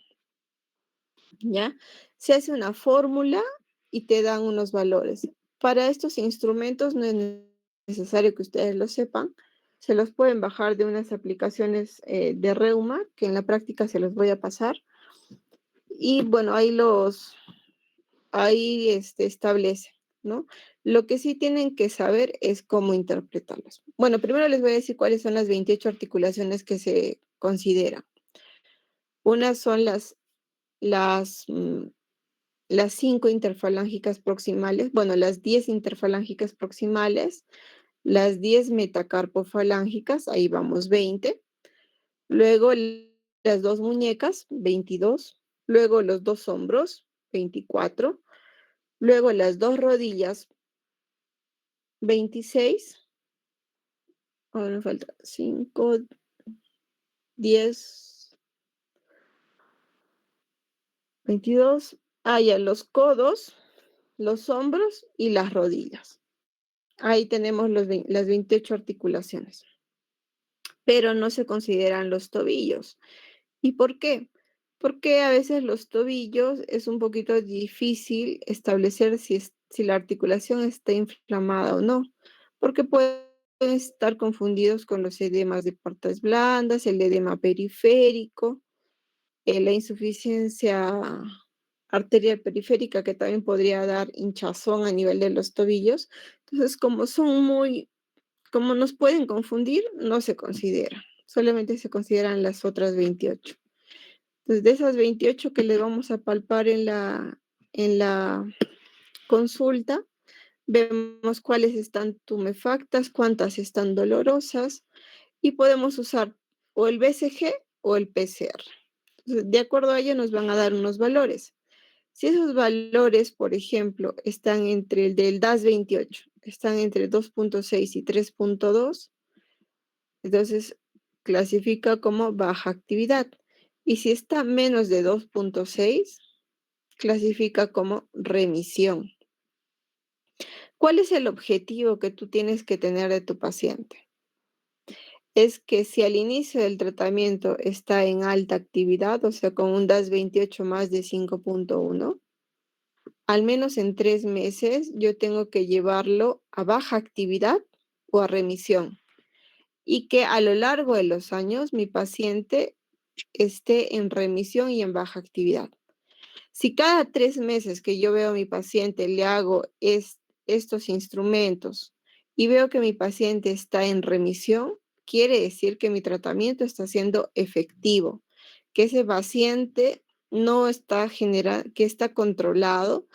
¿Ya? Se hace una fórmula y te dan unos valores. Para estos instrumentos no es necesario que ustedes lo sepan. Se los pueden bajar de unas aplicaciones de Reuma, que en la práctica se los voy a pasar. Y bueno, ahí establece, ¿no? Lo que sí tienen que saber es cómo interpretarlos. Bueno, primero les voy a decir cuáles son las 28 articulaciones que se consideran. Unas son las, mm, las 5 interfalángicas proximales, bueno, las 10 interfalángicas proximales, las 10 metacarpofalángicas, ahí vamos 20. Luego las dos muñecas, 22. Luego los dos hombros, 24. Luego las dos rodillas, 26. Ahora me falta 5, 10, 22. Ah, ya, los codos, los hombros y las rodillas. Ahí tenemos las 28 articulaciones, pero no se consideran los tobillos. ¿Y por qué? Porque a veces los tobillos es un poquito difícil establecer si la articulación está inflamada o no, porque pueden estar confundidos con los edemas de partes blandas, el edema periférico, la insuficiencia arterial periférica que también podría dar hinchazón a nivel de los tobillos. Entonces, como nos pueden confundir, no se considera. Solamente se consideran las otras 28. Entonces, de esas 28 que le vamos a palpar en la consulta, vemos cuáles están tumefactas, cuántas están dolorosas y podemos usar o el BCG o el PCR. Entonces, de acuerdo a ello nos van a dar unos valores. Si esos valores, por ejemplo, están entre el del DAS 28, están entre 2.6 y 3.2, entonces clasifica como baja actividad. Y si está menos de 2.6, clasifica como remisión. ¿Cuál es el objetivo que tú tienes que tener de tu paciente? Es que si al inicio del tratamiento está en alta actividad, o sea, con un DAS 28 más de 5.1, al menos en 3 meses yo tengo que llevarlo a baja actividad o a remisión. Y que a lo largo de los años mi paciente esté en remisión y en baja actividad. Si cada 3 meses que yo veo a mi paciente le hago estos instrumentos y veo que mi paciente está en remisión, quiere decir que mi tratamiento está siendo efectivo, que ese paciente no está que está controlado,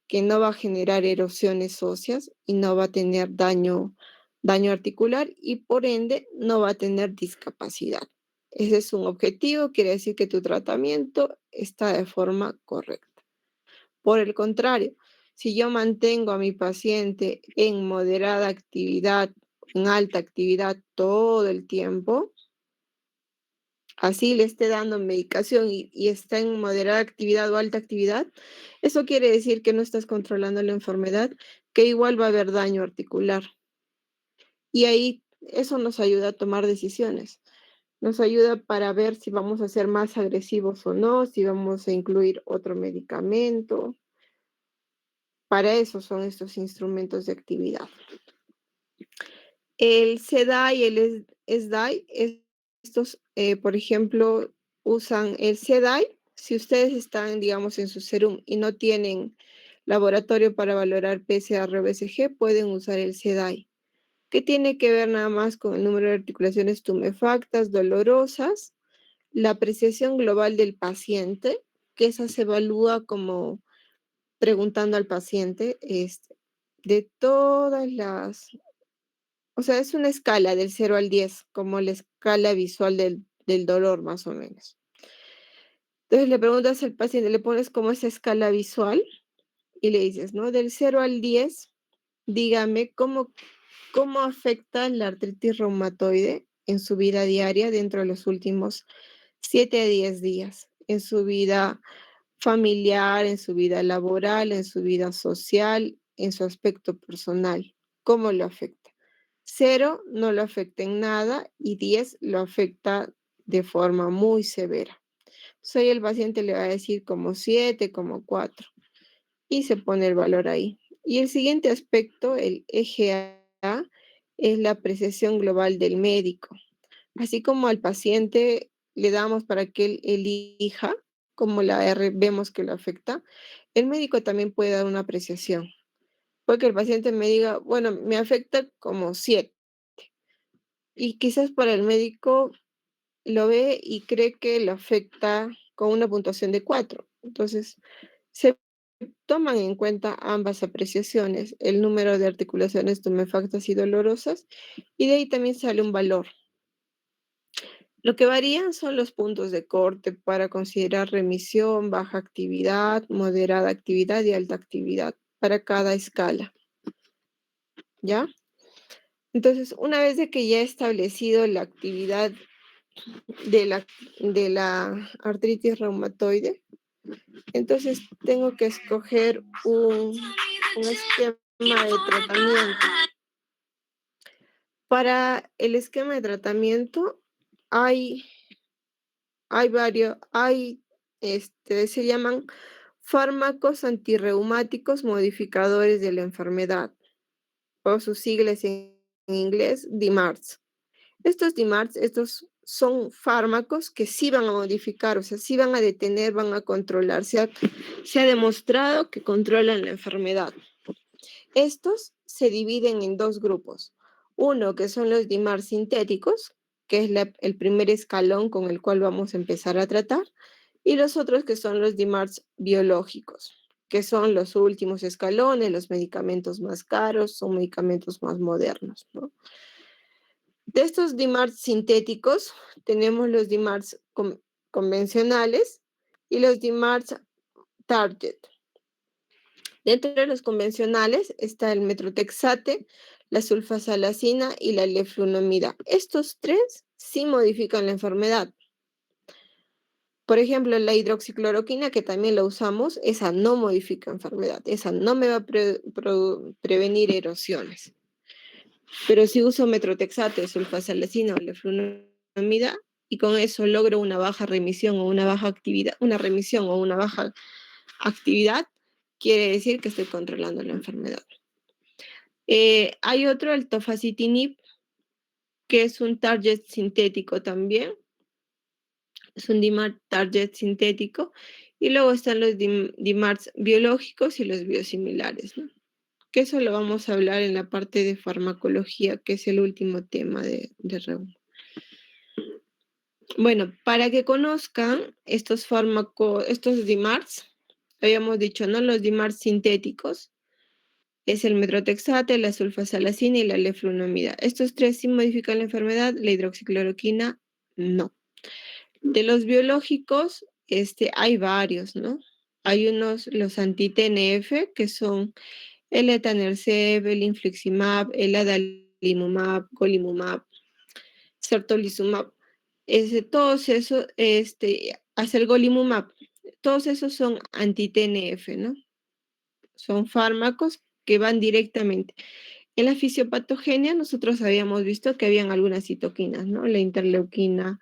que no va a generar erosiones óseas y no va a tener daño articular y por ende no va a tener discapacidad. Ese es un objetivo, quiere decir que tu tratamiento está de forma correcta. Por el contrario, si yo mantengo a mi paciente en moderada actividad, en alta actividad todo el tiempo, así le esté dando medicación y está en moderada actividad o alta actividad, eso quiere decir que no estás controlando la enfermedad, que igual va a haber daño articular. Y ahí eso nos ayuda a tomar decisiones. Nos ayuda para ver si vamos a ser más agresivos o no, si vamos a incluir otro medicamento. Para eso son estos instrumentos de actividad. El SEDAI y el SDAI, estos, por ejemplo, usan el SEDAI. Si ustedes están, digamos, en su serum y no tienen laboratorio para valorar PCR o BCG, pueden usar el SEDAI, que tiene que ver nada más con el número de articulaciones tumefactas, dolorosas, la apreciación global del paciente, que esa se evalúa como preguntando al paciente de todas o sea, es una escala del 0 al 10, como la escala visual del dolor, más o menos. Entonces le preguntas al paciente, le pones como esa escala visual y le dices, ¿no? Del 0 al 10, dígame cómo afecta la artritis reumatoide en su vida diaria dentro de los últimos 7 a 10 días, en su vida familiar, en su vida laboral, en su vida social, en su aspecto personal. ¿Cómo lo afecta? 0 no lo afecta en nada y 10 lo afecta de forma muy severa. Entonces ahí el paciente le va a decir como 7, como 4 y se pone el valor ahí. Y el siguiente aspecto, el EGA, es la apreciación global del médico. Así como al paciente le damos para que él elija, como la R vemos que lo afecta, el médico también puede dar una apreciación. Puede que el paciente me diga, bueno, me afecta como 7. Y quizás para el médico lo ve y cree que lo afecta con una puntuación de 4. Entonces, se toman en cuenta ambas apreciaciones, el número de articulaciones tumefactas y dolorosas, y de ahí también sale un valor. Lo que varían son los puntos de corte para considerar remisión, baja actividad, moderada actividad y alta actividad para cada escala, ¿ya? Entonces, una vez de que ya he establecido la actividad de la artritis reumatoide, entonces tengo que escoger un esquema de tratamiento. Para el esquema de tratamiento hay se llaman fármacos antirreumáticos modificadores de la enfermedad, o sus siglas en inglés, DMARDs. Estos DMARDs, estos son fármacos que sí van a modificar, o sea, sí van a detener, van a controlar. Se ha demostrado que controlan la enfermedad. Estos se dividen en dos grupos. Uno, que son los DMARDs sintéticos, que es el primer escalón con el cual vamos a empezar a tratar, y los otros que son los DMARDs biológicos, que son los últimos escalones, los medicamentos más caros, son medicamentos más modernos, ¿no? De estos DMARDs sintéticos, tenemos los DMARDs convencionales y los DMARDs target. Dentro de los convencionales está el metrotexate, la sulfasalacina y la leflunomida. Estos tres sí modifican la enfermedad. Por ejemplo, la hidroxicloroquina, que también la usamos, esa no modifica enfermedad, esa no me va a prevenir erosiones. Pero si uso metrotexate, sulfasalacina o leflunomida, y con eso logro una baja remisión o una baja actividad, una remisión o una baja actividad, quiere decir que estoy controlando la enfermedad. Hay otro, el tofacitinib, que es un target sintético también, es un DMARD target sintético, y luego están los DMARDs biológicos y los biosimilares, ¿no? Que eso lo vamos a hablar en la parte de farmacología, que es el último tema de reunión. Bueno, para que conozcan estos fármacos, estos DMARDs, habíamos dicho, ¿no? Los DMARDs sintéticos, es el metrotexate, la sulfasalacina y la leflunomida. Estos tres sí modifican la enfermedad, la hidroxicloroquina no. De los biológicos, hay varios, ¿no? Hay unos, los anti-TNF, que son el etanercept, el infliximab, el adalimumab, golimumab, certolizumab. Todos esos, acergolimumab, todos esos son anti-TNF, ¿no? Son fármacos que van directamente. En la fisiopatogenia nosotros habíamos visto que habían algunas citoquinas, ¿no? La interleuquina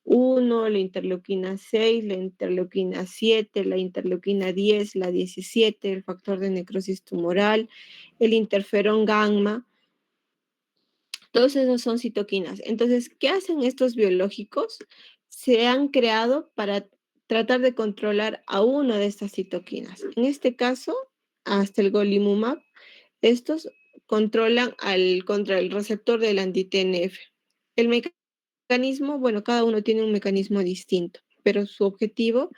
1, la interleuquina 6, la interleuquina 7, la interleuquina 10, la 17, el factor de necrosis tumoral, el interferón gamma. Todos esos son citoquinas. Entonces, ¿qué hacen estos biológicos? Se han creado para tratar de controlar a una de estas citoquinas. En este caso, hasta el golimumab, estos controlan contra el receptor del anti-TNF. El mecanismo, bueno, cada uno tiene un mecanismo distinto, pero su objetivo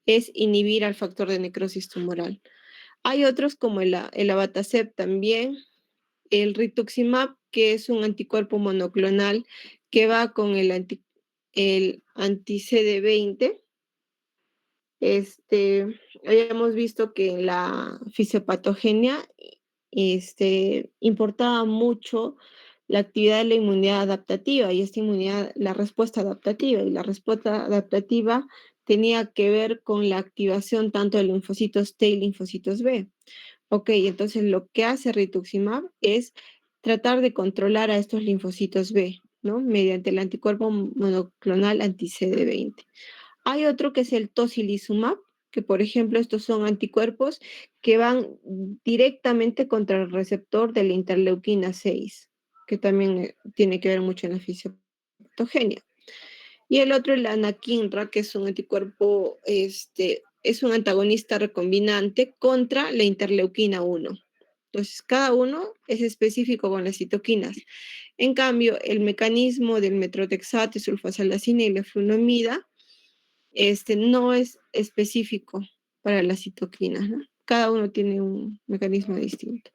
es inhibir al factor de necrosis tumoral. Hay otros como el abatacept también, el rituximab, que es un anticuerpo monoclonal que va con el anti-CD20. Habíamos visto que en la fisiopatogenia importaba mucho la actividad de la inmunidad adaptativa y esta inmunidad, la respuesta adaptativa, y la respuesta adaptativa tenía que ver con la activación tanto de linfocitos T y linfocitos B. Ok, entonces lo que hace rituximab es tratar de controlar a estos linfocitos B, ¿no? Mediante el anticuerpo monoclonal anti-CD20. Hay otro que es el tocilizumab, que por ejemplo estos son anticuerpos que van directamente contra el receptor de la interleuquina 6, que también tiene que ver mucho en la fisiopatogenia. Y el otro, el anakinra, que es un anticuerpo, es un antagonista recombinante contra la interleuquina 1. Entonces, cada uno es específico con las citoquinas. En cambio, el mecanismo del metrotexate, sulfasalacina y la flunomida, no es específico para las citoquinas, ¿no? Cada uno tiene un mecanismo distinto.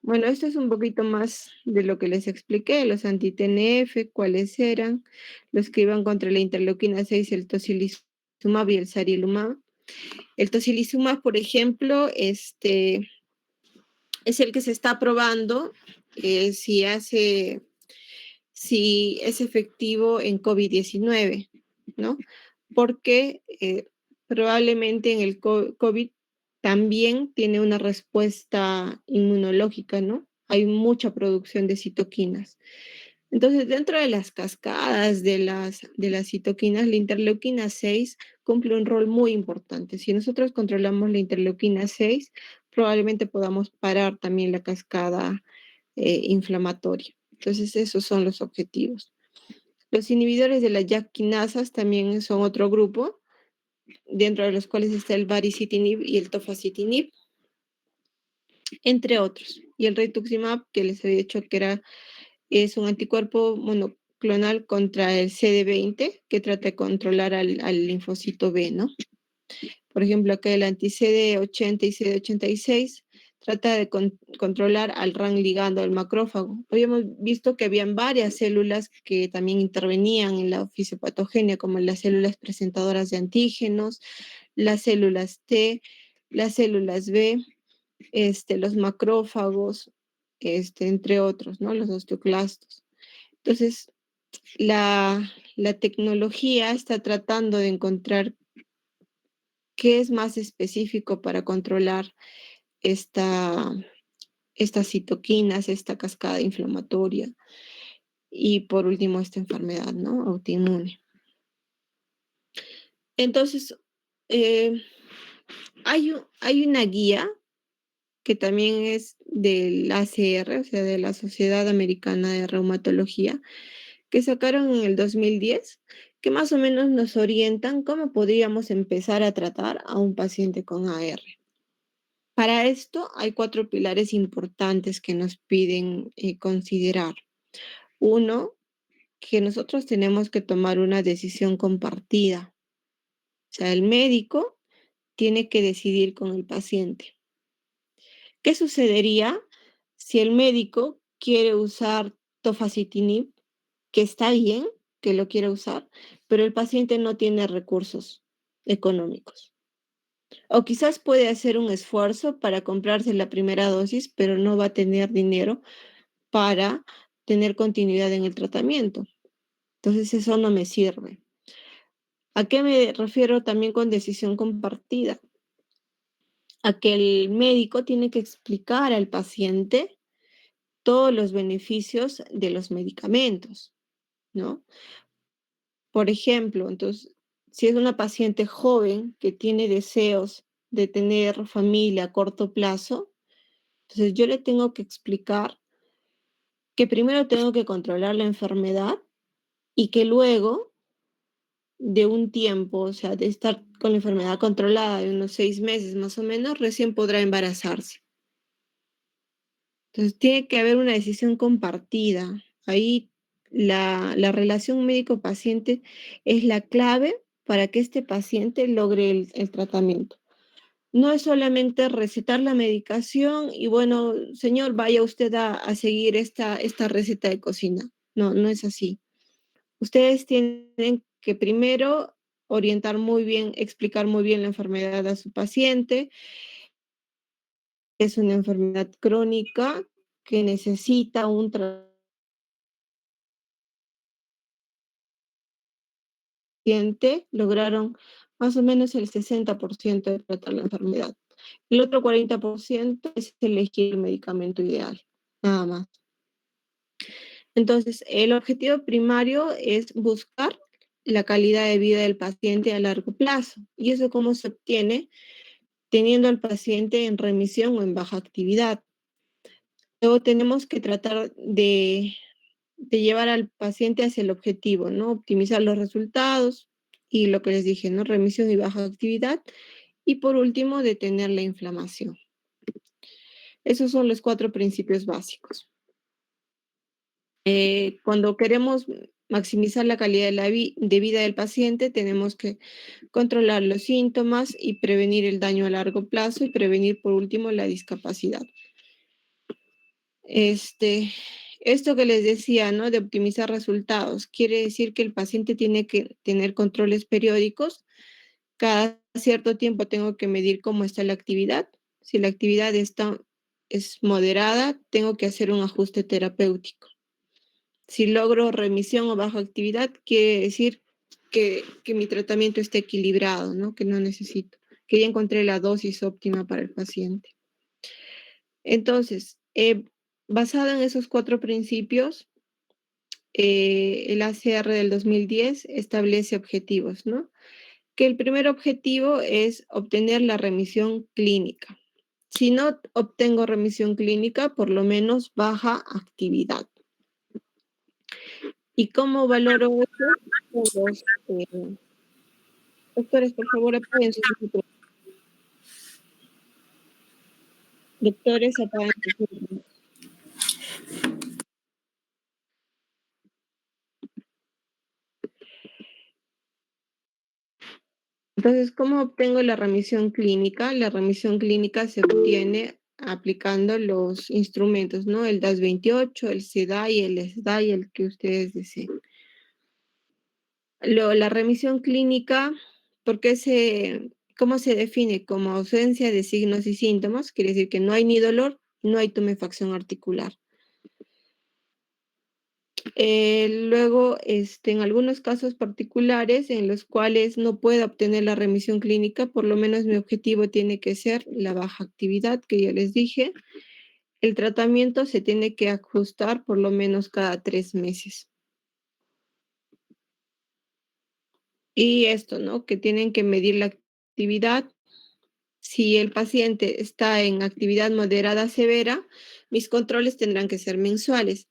Bueno, esto es un poquito más de lo que les expliqué, los anti-TNF, cuáles eran, los que iban contra la interleuquina 6, el tocilizumab y el sarilumab. El tocilizumab, por ejemplo, es el que se está probando si es efectivo en COVID-19, ¿no? Porque probablemente en el COVID también tiene una respuesta inmunológica, ¿no? hay mucha producción de citoquinas. Entonces, dentro de las cascadas de las citoquinas, la interleuquina 6 cumple un rol muy importante. Si nosotros controlamos la interleuquina 6, probablemente podamos parar también la cascada inflamatoria. Entonces, esos son los objetivos. Los inhibidores de las JAK quinasas también son otro grupo, dentro de los cuales está el baricitinib y el tofacitinib, entre otros. Y el rituximab, que les había dicho que es un anticuerpo monoclonal contra el CD20 que trata de controlar al linfocito B, ¿no? Por ejemplo, acá el anti-CD80 y CD86 trata de controlar al RAN ligando al macrófago. Habíamos visto que habían varias células que también intervenían en la fisiopatogenia, como las células presentadoras de antígenos, las células T, las células B, los macrófagos, entre otros, ¿no? Los osteoclastos. Entonces, la tecnología está tratando de encontrar qué es más específico para controlar esta, estas citoquinas, esta cascada inflamatoria y por último esta enfermedad, ¿no? Autoinmune. Entonces, eh, hay una guía que también es del ACR, o sea, de la Sociedad Americana de Reumatología, que sacaron en el 2010, que más o menos nos orientan cómo podríamos empezar a tratar a un paciente con AR. Para esto hay 4 pilares importantes que nos piden considerar. Uno, que nosotros tenemos que tomar una decisión compartida. O sea, el médico tiene que decidir con el paciente. ¿Qué sucedería si el médico quiere usar tofacitinib, que está bien que lo quiera usar, pero el paciente no tiene recursos económicos? O quizás puede hacer un esfuerzo para comprarse la primera dosis, pero no va a tener dinero para tener continuidad en el tratamiento. Entonces eso no me sirve. ¿A qué me refiero también con decisión compartida? A que el médico tiene que explicar al paciente todos los beneficios de los medicamentos, ¿no? Por ejemplo, entonces, si es una paciente joven que tiene deseos de tener familia a corto plazo, entonces yo le tengo que explicar que primero tengo que controlar la enfermedad y que luego de un tiempo, o sea, de estar con la enfermedad controlada de unos 6 meses más o menos, recién podrá embarazarse. Entonces, tiene que haber una decisión compartida. Ahí la relación médico-paciente es la clave para que este paciente logre el tratamiento. No es solamente recetar la medicación y bueno, señor, vaya usted a seguir esta receta de cocina. No, no es así. Ustedes tienen que primero orientar muy bien, explicar muy bien la enfermedad a su paciente. Es una enfermedad crónica que necesita un tratamiento. Lograron más o menos el 60% de tratar la enfermedad. El otro 40% es elegir el medicamento ideal, nada más. Entonces, el objetivo primario es buscar la calidad de vida del paciente a largo plazo. ¿Y eso cómo se obtiene? Teniendo al paciente en remisión o en baja actividad. Luego tenemos que tratar de llevar al paciente hacia el objetivo, ¿no? Optimizar los resultados y lo que les dije, ¿no? Remisión y baja actividad. Y por último, detener la inflamación. Esos son los 4 principios básicos. Cuando queremos maximizar la calidad de vida del paciente, tenemos que controlar los síntomas y prevenir el daño a largo plazo y prevenir, por último, la discapacidad. Esto que les decía, ¿no? De optimizar resultados, quiere decir que el paciente tiene que tener controles periódicos. Cada cierto tiempo tengo que medir cómo está la actividad. Si la actividad es moderada, tengo que hacer un ajuste terapéutico. Si logro remisión o baja actividad, quiere decir que mi tratamiento está equilibrado, ¿no? Que no necesito, que ya encontré la dosis óptima para el paciente. Entonces, Basado en esos 4 principios, el ACR del 2010 establece objetivos, ¿no? Que el primer objetivo es obtener la remisión clínica. Si no obtengo remisión clínica, por lo menos baja actividad. ¿Y cómo valoro eso? Con los, doctores, por favor, apaguen sus micrófonos. Doctores, apaguen sus micrófonos. Entonces, ¿cómo obtengo la remisión clínica? La remisión clínica se obtiene aplicando los instrumentos, ¿no? El DAS-28, el SEDAI, el SDAI, el que ustedes deseen. La remisión clínica, ¿cómo se define? Como ausencia de signos y síntomas, quiere decir que no hay ni dolor, no hay tumefacción articular. Luego, en algunos casos particulares en los cuales no puedo obtener la remisión clínica, por lo menos mi objetivo tiene que ser la baja actividad, que ya les dije. El tratamiento se tiene que ajustar por lo menos cada 3 meses. Y esto, ¿no? Que tienen que medir la actividad. Si el paciente está en actividad moderada severa, mis controles tendrán que ser mensuales.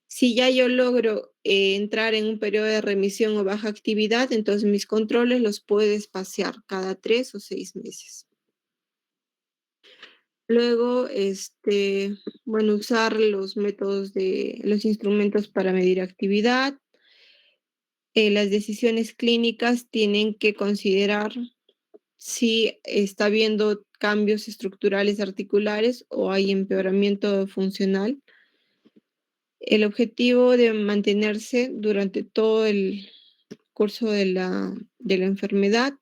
Si ya yo logro entrar en un periodo de remisión o baja actividad, entonces mis controles los puedo espaciar cada 3 o 6 meses. Luego, bueno, usar los métodos los instrumentos para medir actividad. Las decisiones clínicas tienen que considerar si está habiendo cambios estructurales articulares o hay empeoramiento funcional. El objetivo de mantenerse durante todo el curso de la enfermedad,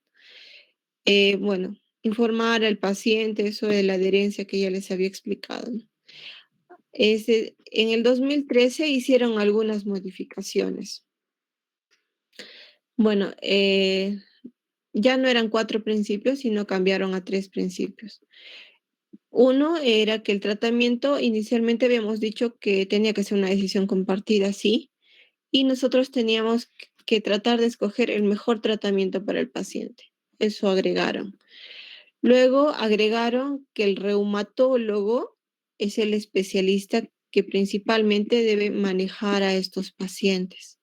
bueno, informar al paciente eso de la adherencia que ya les había explicado, ¿no? En el 2013 hicieron algunas modificaciones. Bueno, ya no eran 4 principios, sino cambiaron a 3 principios. Uno era que el tratamiento, inicialmente habíamos dicho que tenía que ser una decisión compartida, sí, y nosotros teníamos que tratar de escoger el mejor tratamiento para el paciente. Eso agregaron. Luego agregaron que el reumatólogo es el especialista que principalmente debe manejar a estos pacientes.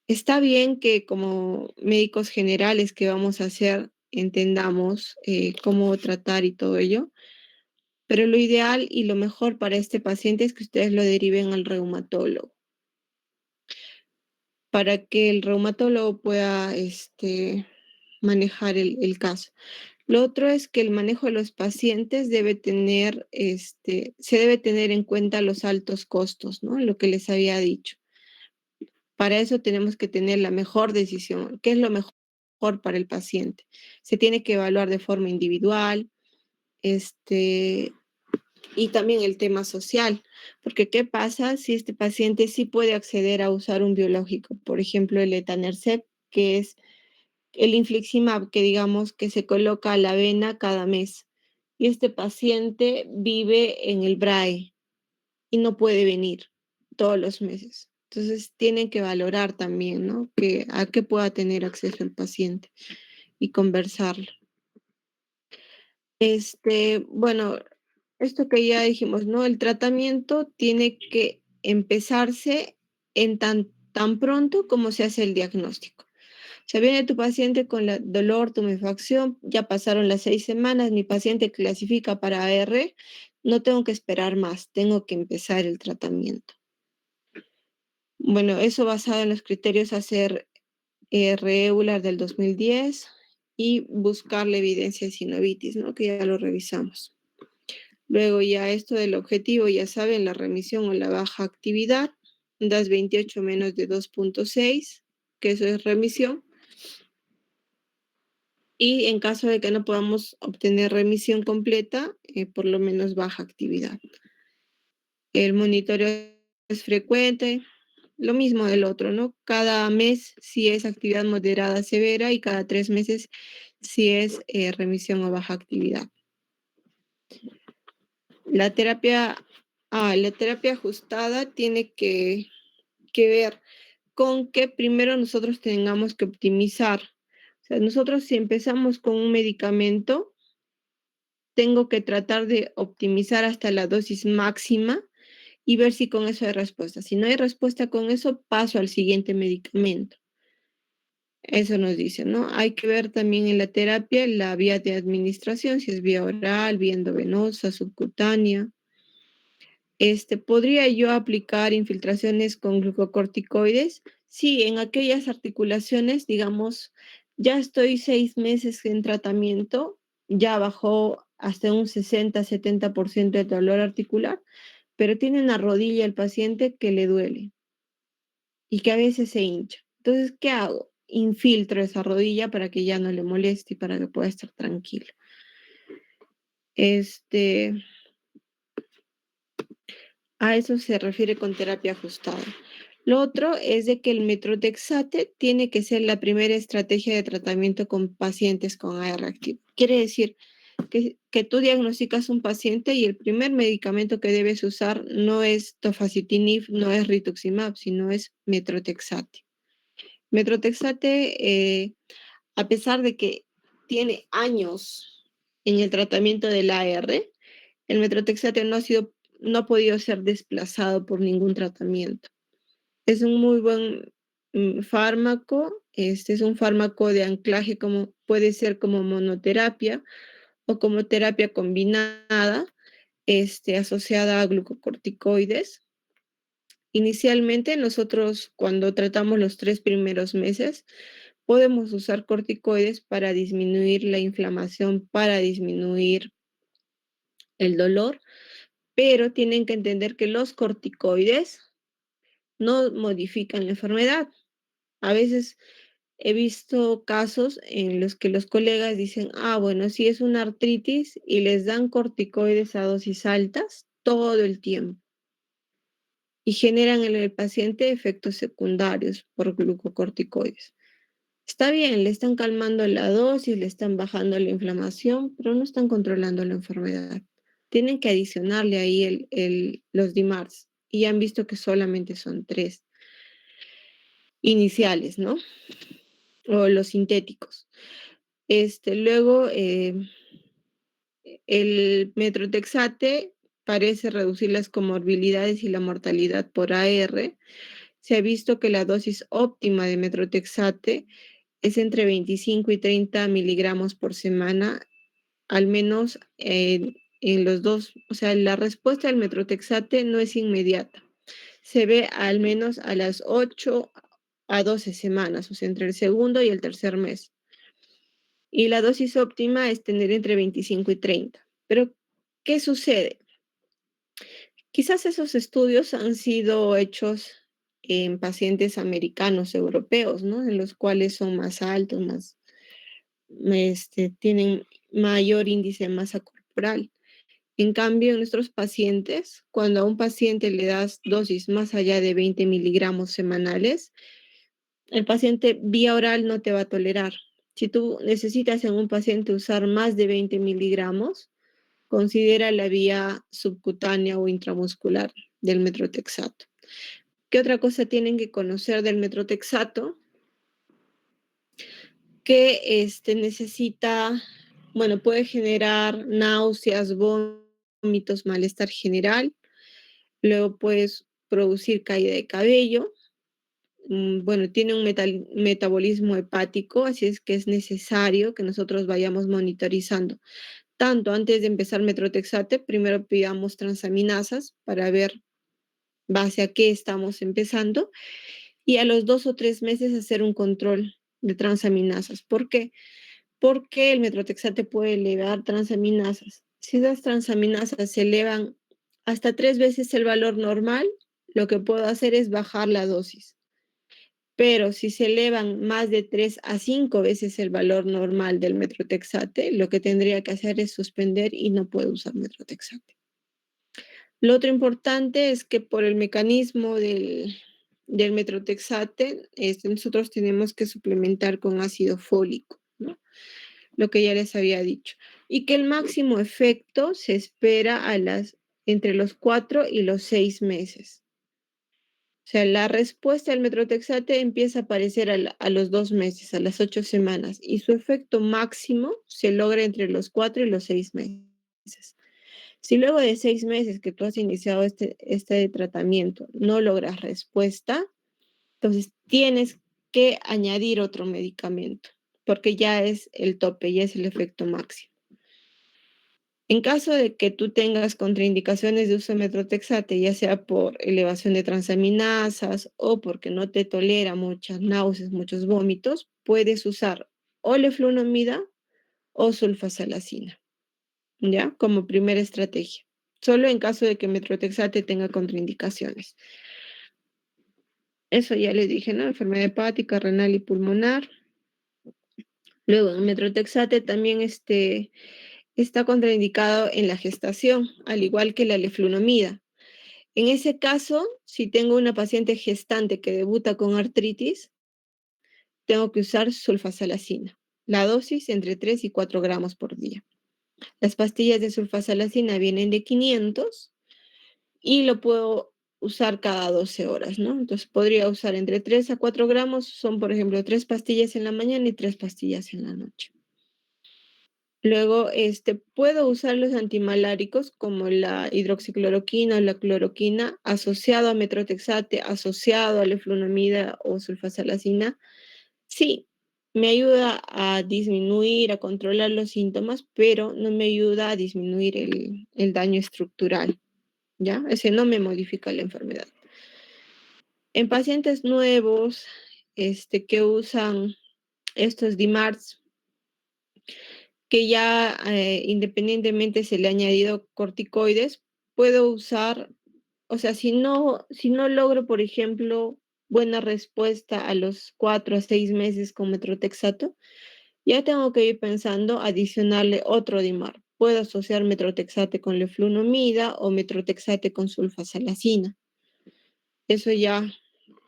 Está bien que como médicos generales que vamos a hacer, entendamos cómo tratar y todo ello, pero lo ideal y lo mejor para este paciente es que ustedes lo deriven al reumatólogo, para que el reumatólogo pueda manejar el caso. Lo otro es que el manejo de los pacientes se debe tener en cuenta los altos costos, ¿no? Lo que les había dicho. Para eso tenemos que tener la mejor decisión. ¿Qué es lo mejor para el paciente? Se tiene que evaluar de forma individual, y también el tema social, porque ¿qué pasa si este paciente sí puede acceder a usar un biológico? Por ejemplo, el etanercept, que es el infliximab, que digamos que se coloca a la vena cada mes. Y este paciente vive en el BRAE y no puede venir todos los meses. Entonces tienen que valorar también, ¿no? A qué pueda tener acceso el paciente y conversarlo. Bueno, esto que ya dijimos, ¿no? El tratamiento tiene que empezarse tan pronto como se hace el diagnóstico. O sea, viene tu paciente con dolor, tumefacción, ya pasaron las 6 semanas, mi paciente clasifica para AR, no tengo que esperar más, tengo que empezar el tratamiento. Bueno, eso basado en los criterios hacer Euler del 2010 y buscar la evidencia de sinovitis, ¿no? Que ya lo revisamos. Luego ya esto del objetivo, ya saben, la remisión o la baja actividad, das 28 menos de 2.6, que eso es remisión. Y en caso de que no podamos obtener remisión completa, por lo menos baja actividad. El monitoreo es frecuente, lo mismo del otro, ¿no? Cada mes si es actividad moderada severa y cada 3 meses si es remisión o baja actividad. La terapia La terapia ajustada tiene que ver con que primero nosotros tengamos que optimizar. O sea, nosotros si empezamos con un medicamento, tengo que tratar de optimizar hasta la dosis máxima y ver si con eso hay respuesta. Si no hay respuesta con eso, paso al siguiente medicamento. Eso nos dice, ¿no? Hay que ver también en la terapia la vía de administración, si es vía oral, vía endovenosa, subcutánea. ¿Podría yo aplicar infiltraciones con glucocorticoides? Sí, en aquellas articulaciones, digamos, ya estoy 6 meses en tratamiento, ya bajó hasta un 60-70% de dolor articular, pero tiene una rodilla el paciente que le duele y que a veces se hincha. Entonces, ¿qué hago? Infiltro esa rodilla para que ya no le moleste y para que pueda estar tranquilo. Este, A eso se refiere con terapia ajustada. Lo otro es de que el metrotexate tiene que ser la primera estrategia de tratamiento con pacientes con AR activo. Quiere decir que tú diagnosticas un paciente y el primer medicamento que debes usar no es tofacitinib, no es rituximab, sino es metrotexate. Metrotexate, a pesar de que tiene años en el tratamiento del AR, el metrotexate no ha podido ser desplazado por ningún tratamiento. Es un muy buen fármaco. Este es un fármaco de anclaje, como puede ser como monoterapia o como terapia combinada, asociada a glucocorticoides. Inicialmente, nosotros cuando tratamos los 3 primeros meses, podemos usar corticoides para disminuir la inflamación, para disminuir el dolor, pero tienen que entender que los corticoides no modifican la enfermedad. A veces he visto casos en los que los colegas dicen, bueno, sí es una artritis y les dan corticoides a dosis altas todo el tiempo y generan en el paciente efectos secundarios por glucocorticoides. Está bien, le están calmando la dosis, le están bajando la inflamación, pero no están controlando la enfermedad. Tienen que adicionarle ahí los DMARDs y han visto que solamente son 3 iniciales, ¿no? O los sintéticos. Luego, el metrotexate parece reducir las comorbilidades y la mortalidad por AR. Se ha visto que la dosis óptima de metrotexate es entre 25 y 30 miligramos por semana, al menos en los dos. O sea, la respuesta del metrotexate no es inmediata. Se ve al menos a las 8 a 12 semanas, o sea, entre el segundo y el tercer mes. Y la dosis óptima es tener entre 25 y 30. Pero, ¿qué sucede? Quizás esos estudios han sido hechos en pacientes americanos, europeos, ¿no? En los cuales son más altos, tienen mayor índice de masa corporal. En cambio, en nuestros pacientes, cuando a un paciente le das dosis más allá de 20 miligramos semanales, el paciente vía oral no te va a tolerar. Si tú necesitas en un paciente usar más de 20 miligramos, considera la vía subcutánea o intramuscular del metrotexato. ¿Qué otra cosa tienen que conocer del metrotexato? Que necesita, bueno, puede generar náuseas, vómitos, malestar general, luego puedes producir caída de cabello. Bueno, tiene un metabolismo hepático, así es que es necesario que nosotros vayamos monitorizando. Tanto antes de empezar metrotexate, primero pidamos transaminasas para ver base a qué estamos empezando y a los 2 o 3 meses hacer un control de transaminasas. ¿Por qué? Porque el metrotexate puede elevar transaminasas. Si esas transaminasas se elevan hasta 3 veces el valor normal, lo que puedo hacer es bajar la dosis. Pero si se elevan más de 3 a 5 veces el valor normal del metrotexate, lo que tendría que hacer es suspender y no puedo usar metrotexate. Lo otro importante es que por el mecanismo del metrotexate, nosotros tenemos que suplementar con ácido fólico, ¿no? Lo que ya les había dicho. Y que el máximo efecto se espera entre los 4 y los 6 meses. O sea, la respuesta del metrotexate empieza a aparecer a los 2 meses, a las 8 semanas, y su efecto máximo se logra entre los 4 y los 6 meses. Si luego de 6 meses que tú has iniciado este tratamiento no logras respuesta, entonces tienes que añadir otro medicamento, porque ya es el tope, ya es el efecto máximo. En caso de que tú tengas contraindicaciones de uso de metrotexate, ya sea por elevación de transaminasas o porque no te tolera muchas náuseas, muchos vómitos, puedes usar o leflunomida o sulfasalacina, ¿ya? Como primera estrategia. Solo en caso de que metrotexate tenga contraindicaciones. Eso ya les dije, ¿no? Enfermedad hepática, renal y pulmonar. Luego, el metrotexate también está contraindicado en la gestación, al igual que la leflunomida. En ese caso, si tengo una paciente gestante que debuta con artritis, tengo que usar sulfasalacina. La dosis entre 3 y 4 gramos por día. Las pastillas de sulfasalacina vienen de 500 y lo puedo usar cada 12 horas, ¿no? Entonces podría usar entre 3 a 4 gramos, son por ejemplo 3 pastillas en la mañana y 3 pastillas en la noche. Luego, puedo usar los antimaláricos como la hidroxicloroquina o la cloroquina asociado a metrotexate, asociado a leflunomida o sulfasalacina. Sí, me ayuda a disminuir, a controlar los síntomas, pero no me ayuda a disminuir el daño estructural, ¿ya? Ese no me modifica la enfermedad. En pacientes nuevos, que usan estos DMARDs, que ya independientemente se le ha añadido corticoides, puedo usar, o sea, si no logro, por ejemplo, buena respuesta a los 4 a 6 meses con metrotexato, ya tengo que ir pensando adicionarle otro DIMAR. Puedo asociar metrotexate con leflunomida o metrotexate con sulfasalacina. Eso ya,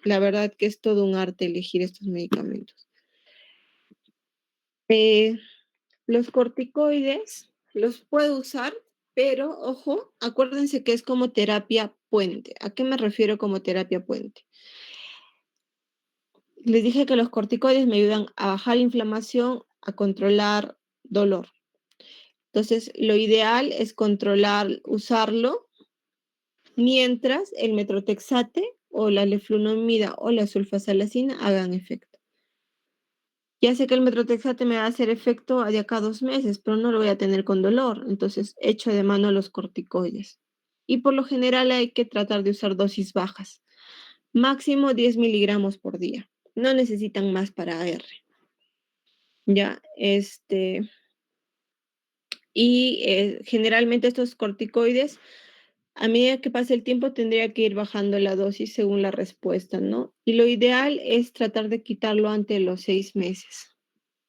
la verdad que es todo un arte elegir estos medicamentos. Los corticoides los puedo usar, pero ojo, acuérdense que es como terapia puente. ¿A qué me refiero como terapia puente? Les dije que los corticoides me ayudan a bajar inflamación, a controlar dolor. Entonces, lo ideal es usarlo mientras el metrotexate o la leflunomida o la sulfasalacina hagan efecto. Ya sé que el metrotexate me va a hacer efecto de acá a 2 meses, pero no lo voy a tener con dolor, entonces echo de mano los corticoides. Y por lo general hay que tratar de usar dosis bajas, máximo 10 miligramos por día. No necesitan más para AR. Ya, y generalmente estos corticoides, a medida que pase el tiempo, tendría que ir bajando la dosis según la respuesta, ¿no? Y lo ideal es tratar de quitarlo antes de los 6 meses.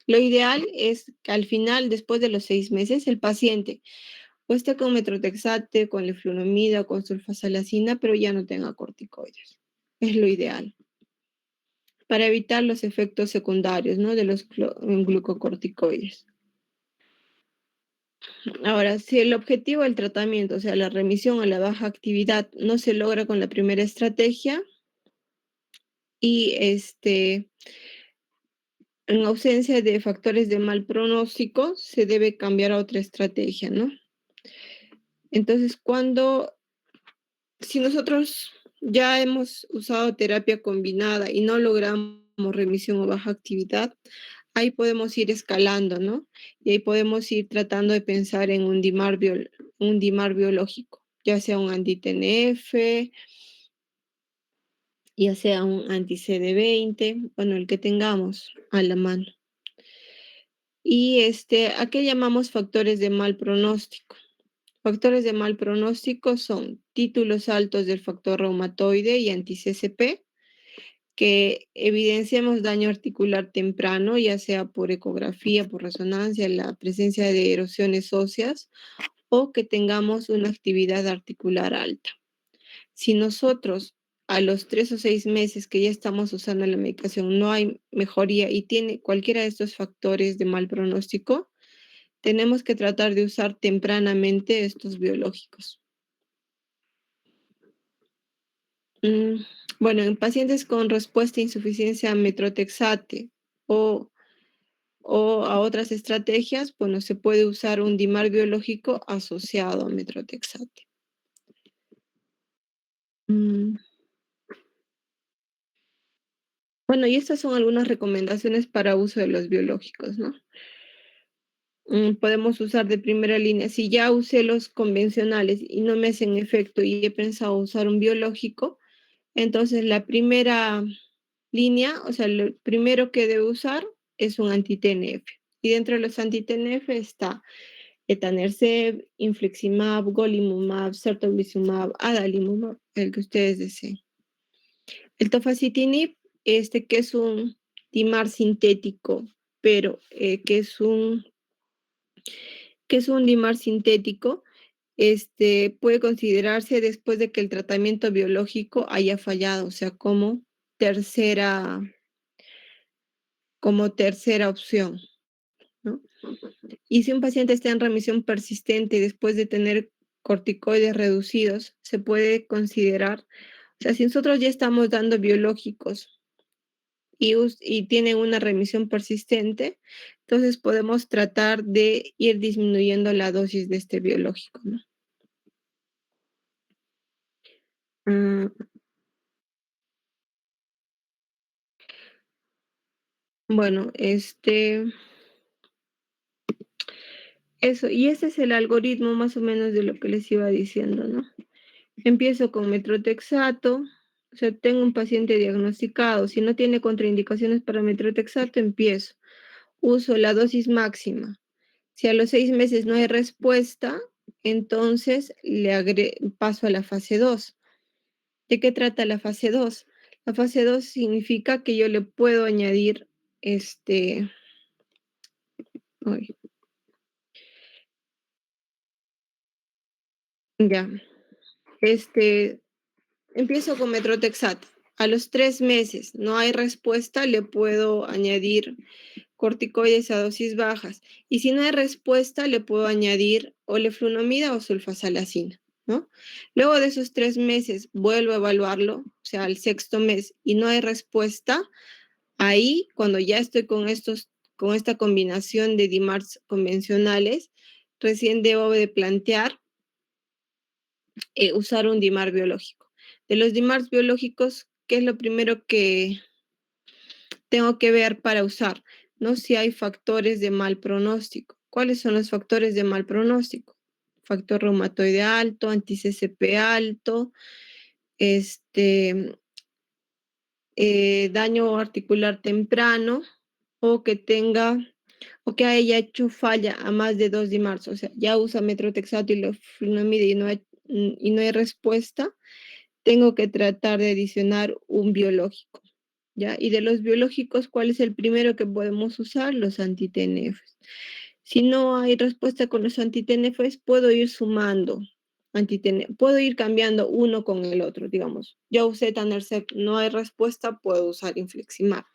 Lo ideal es que al final, después de los 6 meses, el paciente o esté con metrotexate, con leflunomida, con sulfasalacina, pero ya no tenga corticoides. Es lo ideal para evitar los efectos secundarios, ¿no? De los glucocorticoides. Ahora, si el objetivo del tratamiento, o sea, la remisión o la baja actividad, no se logra con la primera estrategia y en ausencia de factores de mal pronóstico, se debe cambiar a otra estrategia, ¿no? Entonces, si nosotros ya hemos usado terapia combinada y no logramos remisión o baja actividad, ahí podemos ir escalando, ¿no? Y ahí podemos ir tratando de pensar en un DIMAR biológico, ya sea un anti-TNF, ya sea un anti-CD20, bueno, el que tengamos a la mano. Y ¿a qué llamamos factores de mal pronóstico? Factores de mal pronóstico son títulos altos del factor reumatoide y anti-CCP, que evidenciamos daño articular temprano, ya sea por ecografía, por resonancia, la presencia de erosiones óseas o que tengamos una actividad articular alta. Si nosotros a los 3 o 6 meses que ya estamos usando la medicación no hay mejoría y tiene cualquiera de estos factores de mal pronóstico, tenemos que tratar de usar tempranamente estos biológicos. Mm, bueno, en pacientes con respuesta a insuficiencia metrotexate o, o a otras estrategias, bueno, se puede usar un DIMAR biológico asociado a metrotexate. Mm, bueno, y estas son algunas recomendaciones para uso de los biológicos, ¿no? Podemos usar de primera línea. Si ya usé los convencionales y no me hacen efecto y he pensado usar un biológico, entonces la primera línea, o sea, lo primero que debo usar es un anti-TNF. Y dentro de los anti-TNF está etanercept, infliximab, golimumab, certolizumab, adalimumab, el que ustedes deseen. El tofacitinib, que es un timar sintético, pero que es un dimar sintético, puede considerarse después de que el tratamiento biológico haya fallado, o sea, tercera, como tercera opción, ¿no? Y si un paciente está en remisión persistente después de tener corticoides reducidos, se puede considerar, o sea, si nosotros ya estamos dando biológicos y tienen una remisión persistente, entonces podemos tratar de ir disminuyendo la dosis de este biológico, ¿no? Mm, bueno, eso, y ese es el algoritmo más o menos de lo que les iba diciendo, ¿no? Empiezo con metrotexato, o sea, tengo un paciente diagnosticado, si no tiene contraindicaciones para metrotexato, empiezo. Uso la dosis máxima. Si a los 6 meses no hay respuesta, entonces paso a la fase 2. ¿De qué trata la fase 2? La fase 2 significa que yo le puedo añadir, ay, ya, este, empiezo con metrotexato. A los 3 meses no hay respuesta, le puedo añadir corticoides a dosis bajas. Y si no hay respuesta, le puedo añadir o leflunomida o sulfasalacina, ¿no? Luego de esos 3 meses, vuelvo a evaluarlo, o sea, al sexto mes, y no hay respuesta, ahí, cuando ya estoy con esta combinación de DIMARS convencionales, recién debo de plantear usar un DIMAR biológico. De los DIMARS biológicos, ¿qué es lo primero que tengo que ver para usar? ¿No? Si hay factores de mal pronóstico. ¿Cuáles son los factores de mal pronóstico? Factor reumatoide alto, anti-CCP alto, este, daño articular temprano o que tenga o que haya hecho falla a más de 2 DIMARS, o sea, ya usa metrotexato y leflunomida y no hay respuesta, tengo que tratar de adicionar un biológico, ¿ya? Y de los biológicos, ¿cuál es el primero que podemos usar? Los anti-TNFs. Si no hay respuesta con los anti-TNFs, puedo ir sumando puedo ir cambiando uno con el otro, digamos. Yo usé Tanercept, no hay respuesta, puedo usar Infliximab.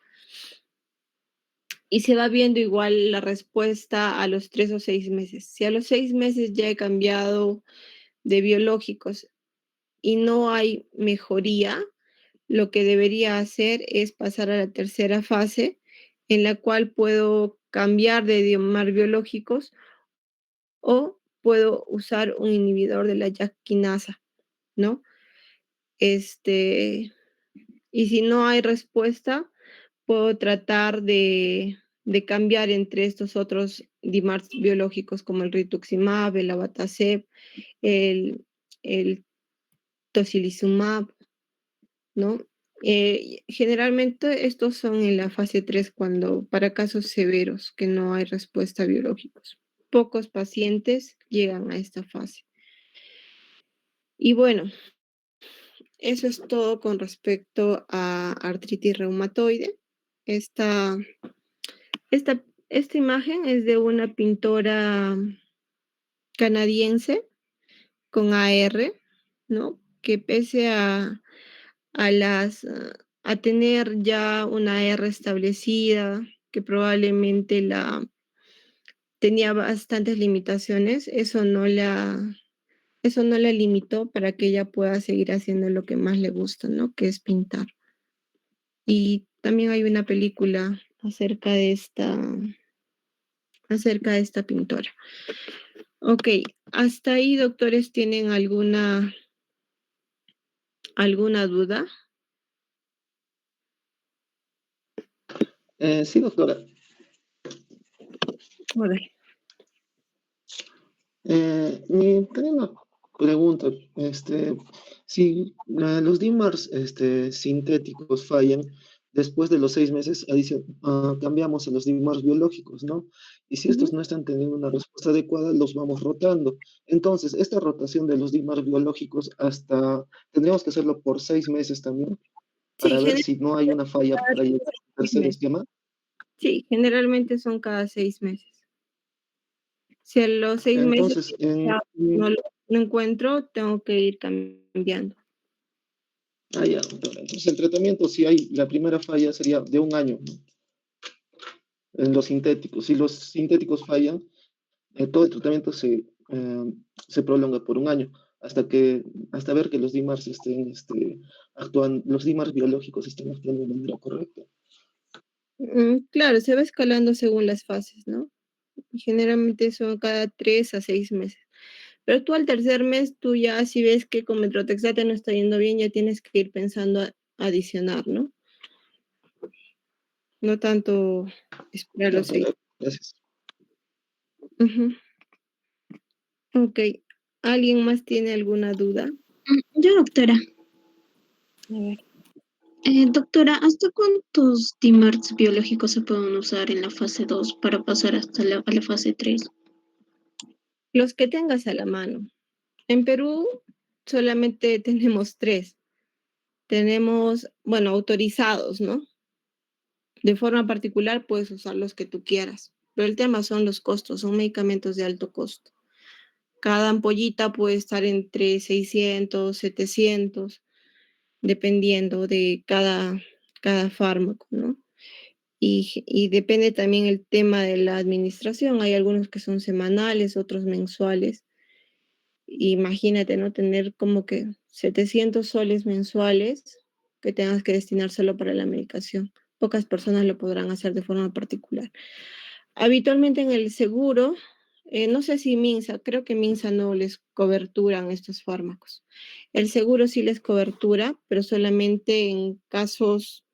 Y se va viendo igual la respuesta a los 3 o 6 meses. Si a los 6 meses ya he cambiado de biológicos y no hay mejoría, lo que debería hacer es pasar a la tercera fase, en la cual puedo cambiar de diomar biológicos o puedo usar un inhibidor de la JAK quinasa, ¿no? Este, y si no hay respuesta, puedo tratar de cambiar entre estos otros DIMARS biológicos como el rituximab, el abatacept, el tocilizumab, ¿no? Generalmente estos son en la fase 3 cuando para casos severos que no hay respuesta a biológicos. Pocos pacientes llegan a esta fase. Y bueno, eso es todo con respecto a artritis reumatoide. Esta, esta imagen es de una pintora canadiense con AR, ¿no? Que pese a a tener ya una R establecida, que probablemente tenía bastantes limitaciones, eso eso no la limitó para que ella pueda seguir haciendo lo que más le gusta, ¿no? Que es pintar. Y también hay una película acerca de esta pintora. Ok, hasta ahí, doctores, ¿tienen alguna duda? Sí, doctora. A ver. Tenía una pregunta. Si los DIMARS sintéticos fallan, después de los 6 meses cambiamos a los DIMARS biológicos, ¿no? Y si estos Ujú. no están teniendo una respuesta adecuada, los vamos rotando. Entonces, esta rotación de los DIMARS biológicos tendríamos que hacerlo por 6 meses también, Sí, para ver si no hay una falla cada para el 6 tercer meses. esquema. Sí, generalmente son cada 6 meses. Si a los 6 meses Entonces, ya no encuentro, tengo que ir cambiando. ya, doctora. Entonces, el tratamiento, si hay la primera falla, sería de un año, ¿no? En los sintéticos. Si los sintéticos fallan, todo el tratamiento se prolonga por un año hasta ver que los DIMARS los DIMARS biológicos estén actuando de manera correcta. Claro, se va escalando según las fases, ¿no? Y generalmente son cada 3 a 6 meses. Pero tú al tercer mes, tú ya si ves que con metrotexate no está yendo bien, ya tienes que ir pensando adicionar, ¿no? No tanto esperar Ya, los seis. doctora, gracias. Ujú. Ok. ¿Alguien más tiene alguna duda? Yo, doctora. A ver. Doctora, ¿hasta cuántos DIMARS biológicos se pueden usar en la fase 2 para pasar a la fase 3? Los que tengas a la mano. En Perú solamente tenemos 3. Tenemos, bueno, autorizados, ¿no? De forma particular puedes usar los que tú quieras, pero el tema son los costos, son medicamentos de alto costo. Cada ampollita puede estar entre 600, 700, dependiendo de cada fármaco, ¿no? Y depende también el tema de la administración. Hay algunos que son semanales, otros mensuales. Imagínate, ¿no? Tener como que 700 soles mensuales que tengas que destinar solo para la medicación. Pocas personas lo podrán hacer de forma particular. Habitualmente en el seguro, no sé si Minsa, creo que Minsa no les coberturan estos fármacos. El seguro sí les cobertura, pero solamente en casos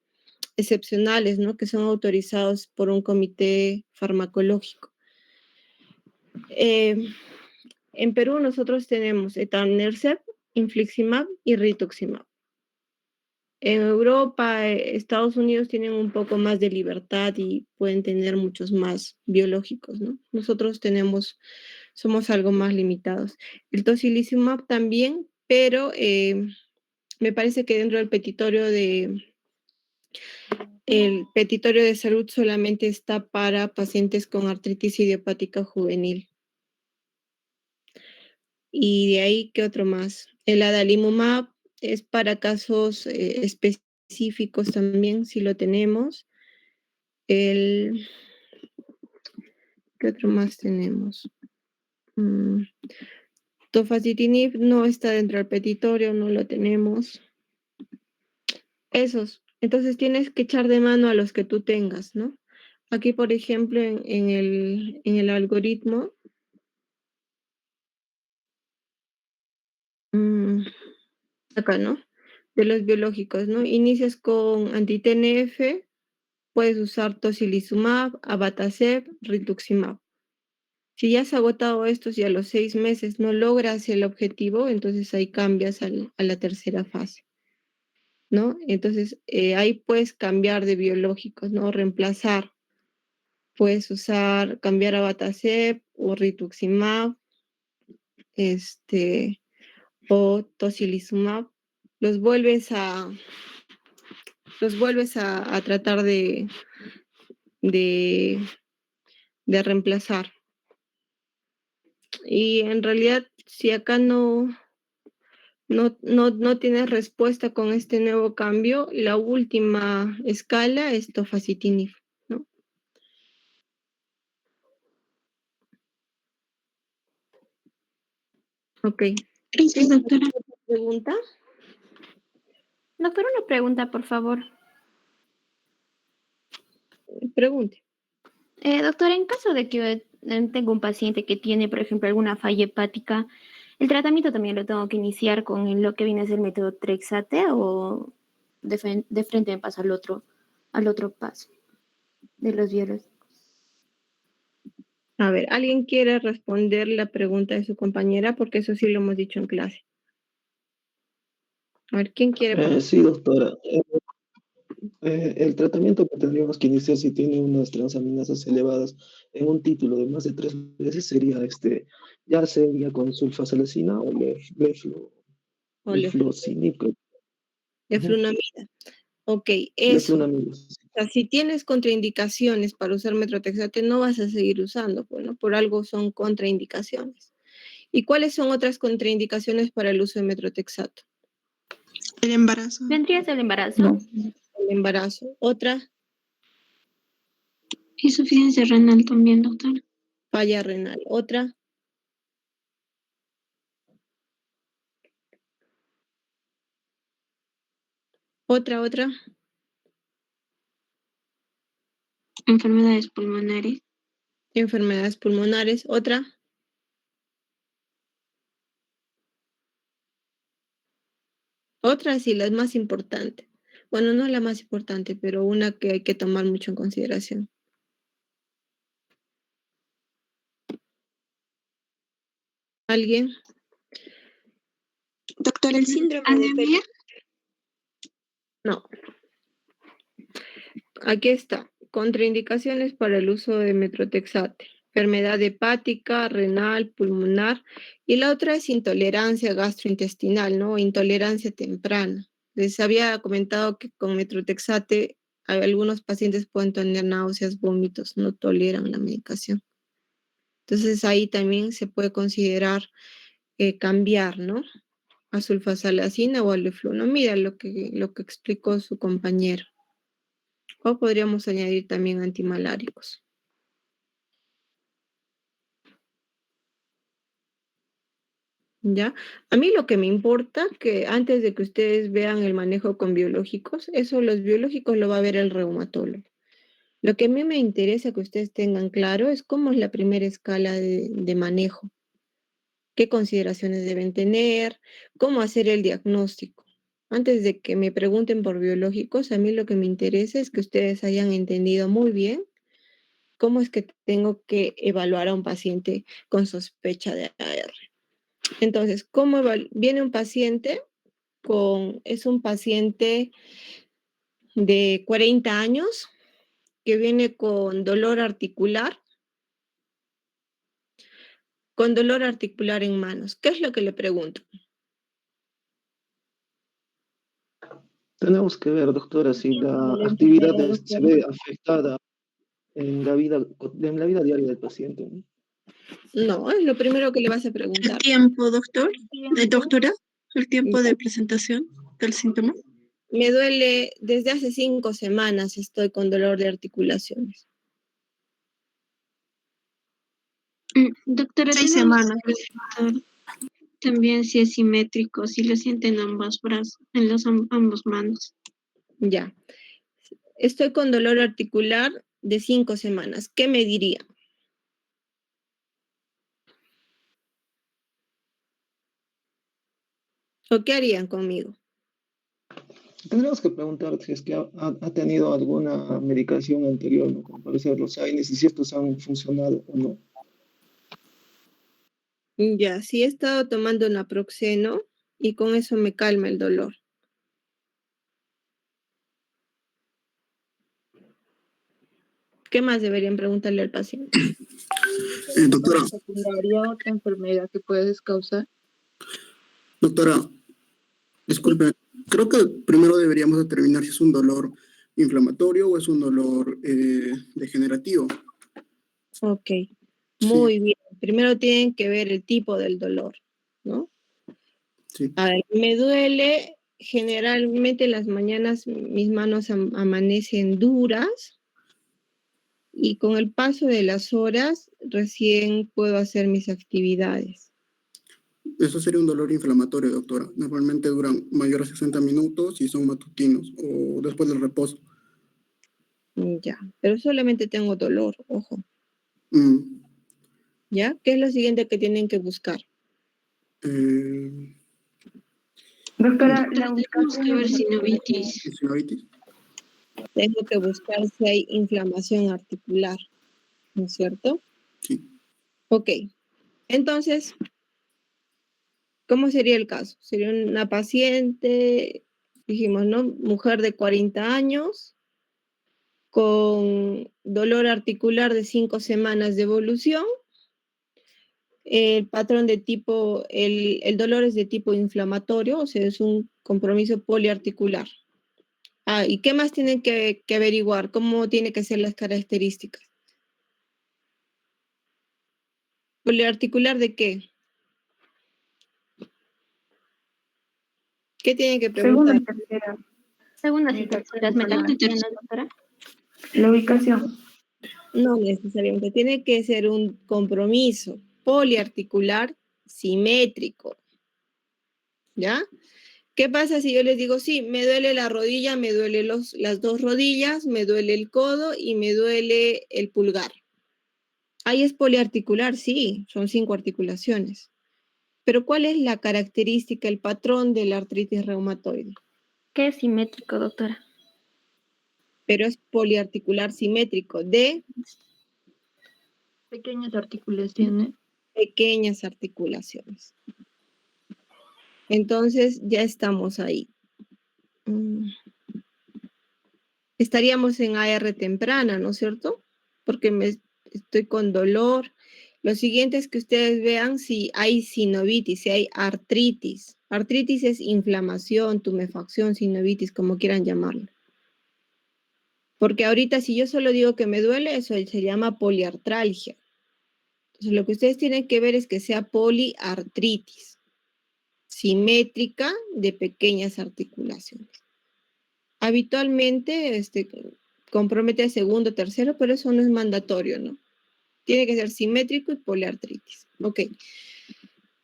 excepcionales, ¿no? Que son autorizados por un comité farmacológico. Eh, en Perú nosotros tenemos etanercept, infliximab y rituximab. En Europa, Estados Unidos tienen un poco más de libertad y pueden tener muchos más biológicos, ¿no? Nosotros somos algo más limitados. El tocilizumab también, pero me parece que dentro del el petitorio de salud solamente está para pacientes con artritis idiopática juvenil. Y de ahí, ¿qué otro más? El adalimumab es para casos específicos también, si lo tenemos. El, ¿Qué otro más tenemos? Mm, Tofacitinib no está dentro del petitorio, no lo tenemos. Esos. Entonces tienes que echar de mano a los que tú tengas, ¿no? Aquí, por ejemplo, en el algoritmo, mm, acá, ¿no? De los biológicos, ¿no? Inicias con anti-TNF, puedes usar tocilizumab, abatacept, rituximab. Si ya has agotado estos y a los 6 meses no logras el objetivo, entonces ahí cambias a la tercera fase, ¿no? Entonces ahí puedes cambiar de biológicos, ¿no? Reemplazar. Puedes cambiar a abatacept o rituximab, o tocilizumab. Los vuelves a, los vuelves a tratar de, de reemplazar. Y en realidad, si acá no tienes respuesta con este nuevo cambio, la última escala es tofacitinib, ¿no? Ok. Gracias, doctora. ¿Otra pregunta? Doctora, una pregunta, por favor. Pregunte. Doctora, en caso de que tengo un paciente que tiene, por ejemplo, alguna falla hepática, ¿el tratamiento también lo tengo que iniciar con lo que viene a ser el método Trexate o de frente me paso al otro paso de los biológicos? A ver, ¿alguien quiere responder la pregunta de su compañera? Porque eso sí lo hemos dicho en clase. A ver, ¿quién quiere participar? Sí, doctora. El tratamiento que tendríamos que iniciar si tiene unas transaminasas elevadas en un título de más de 3 veces sería ya sería con sulfasalacina o O lefluoximib. Ujú, leflunomida. Ok, eso. leflunomida. O sea, si tienes contraindicaciones para usar metrotexate, no vas a seguir usando, pues, ¿no? Por algo son contraindicaciones. ¿Y cuáles son otras contraindicaciones para el uso de metrotexato? El embarazo. ¿Vendría a ser el embarazo? No. El embarazo. Otra, Insuficiencia renal también, doctora. falla renal. Otra, otra, Enfermedades pulmonares. enfermedades pulmonares. Otra, sí, la más importante. Bueno, no la más importante, pero una que hay que tomar mucho en consideración. ¿Alguien? Doctor, el síndrome de Anemia. No. Aquí está. Contraindicaciones para el uso de metrotexate. Enfermedad hepática, renal, pulmonar. Y la otra es intolerancia gastrointestinal, ¿no? Intolerancia temprana. Les había comentado que con metrotexate algunos pacientes pueden tener náuseas, vómitos, no toleran la medicación. Entonces ahí también se puede considerar cambiar, ¿no? A sulfasalacina o a leflunomida, lo que explicó su compañero. O podríamos añadir también antimaláricos. ¿Ya? A mí lo que me importa que antes de que ustedes vean el manejo con biológicos, eso los biológicos lo va a ver el reumatólogo. Lo que a mí me interesa que ustedes tengan claro es cómo es la primera escala de manejo, qué consideraciones deben tener, cómo hacer el diagnóstico. Antes de que me pregunten por biológicos, a mí lo que me interesa es que ustedes hayan entendido muy bien cómo es que tengo que evaluar a un paciente con sospecha de AR. Entonces, ¿cómo viene un paciente es un paciente de 40 años que viene con dolor articular en manos? ¿Qué es lo que le pregunto? Tenemos que ver, doctora, si la La actividad enfermedad, se doctora. ve afectada en la vida diaria del paciente, ¿no? No, es lo primero que le vas a El preguntar. tiempo, doctor. Doctora, el tiempo ¿Ya? de presentación del síntoma. Me duele desde hace 5 semanas, estoy con dolor de articulaciones. Doctora, 6 semanas. tenemos que preguntar también si es simétrico, si lo sienten ambos brazos, en los ambos manos. Ya. Estoy con dolor articular de 5 semanas. ¿Qué me diría? ¿O qué harían conmigo? Tendríamos que preguntar si es que ha tenido alguna medicación anterior, ¿no? Como puede ser los AINES, y si estos han funcionado o no. Ya, sí he estado tomando naproxeno y con eso me calma el dolor. ¿Qué más deberían preguntarle al paciente? Doctora, Secundaria, otra enfermedad que puedes causar. doctora, disculpe, creo que primero deberíamos determinar si es un dolor inflamatorio o es un dolor degenerativo. Ok, Sí, muy bien. Primero tienen que ver el tipo del dolor, ¿no? sí. A ver, me duele, generalmente en las mañanas mis manos amanecen duras y con el paso de las horas recién puedo hacer mis actividades. Eso sería un dolor inflamatorio, doctora. Normalmente duran mayor a 60 minutos y son matutinos o después del reposo. Ya, pero solamente tengo dolor, ojo. Mm, ¿Ya? ¿Qué es lo siguiente que tienen que buscar? eh, Doctora, la Tenemos que ubicación ver es sinovitis. ¿Sinovitis? Tengo que buscar si hay inflamación articular, ¿no es cierto? Sí. Ok, entonces, ¿cómo sería el caso? Sería una paciente, dijimos, ¿no? Mujer de 40 años, con dolor articular de 5 semanas de evolución. El patrón de tipo, el dolor es de tipo inflamatorio, o sea, es un compromiso poliarticular. Ah, ¿y qué más tienen que averiguar? ¿Cómo tienen que ser las características? ¿Poliarticular de qué? ¿Qué tienen que Segunda preguntar? y tercera. Segundas y terceras metacarpianas, doctora. La ubicación. No necesariamente, tiene que ser un compromiso poliarticular simétrico, ¿ya? ¿Qué pasa si yo les digo, sí, me duele la rodilla, me duele las dos rodillas, me duele el codo y me duele el pulgar? Ahí es poliarticular, sí, son 5 articulaciones. Pero ¿cuál es la característica, el patrón de la artritis reumatoide? ¿Qué es simétrico, doctora? Pero es poliarticular simétrico de Pequeñas articulaciones. pequeñas articulaciones. Entonces ya estamos ahí. Estaríamos en AR temprana, ¿no es cierto? Porque estoy con dolor. Lo siguiente es que ustedes vean si hay sinovitis, si hay artritis. Artritis es inflamación, tumefacción, sinovitis, como quieran llamarlo. Porque ahorita si yo solo digo que me duele, eso se llama poliartralgia. Entonces lo que ustedes tienen que ver es que sea poliartritis, simétrica de pequeñas articulaciones. Habitualmente compromete al segundo, tercero, pero eso no es mandatorio, ¿no? Tiene que ser simétrico y poliartritis. Ok.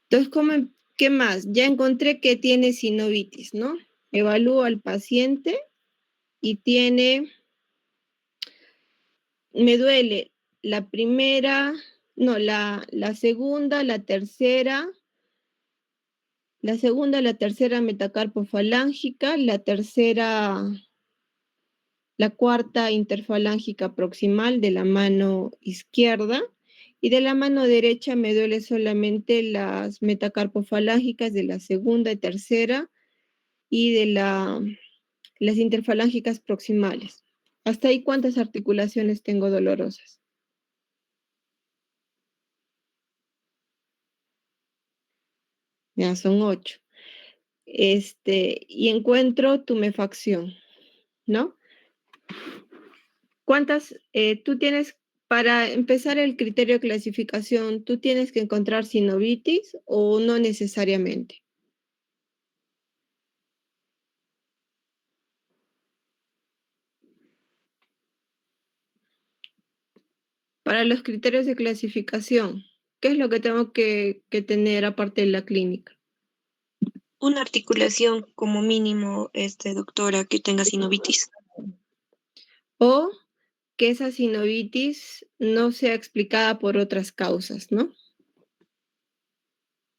Entonces, ¿qué más? Ya encontré que tiene sinovitis, ¿no? Evalúo al paciente y me duele la primera, no, la segunda, la tercera metacarpofalángica, la cuarta interfalángica proximal de la mano izquierda, y de la mano derecha me duele solamente las metacarpofalángicas de la segunda y tercera y de las interfalángicas proximales. ¿Hasta ahí cuántas articulaciones tengo dolorosas? Ya son 8. Y encuentro tumefacción, ¿no? Tú tienes, para empezar el criterio de clasificación, tú tienes que encontrar sinovitis o no necesariamente? Para los criterios de clasificación, ¿qué es lo que tengo que tener aparte de la clínica? Una articulación como mínimo, doctora, que tenga sinovitis. O que esa sinovitis no sea explicada por otras causas, ¿no?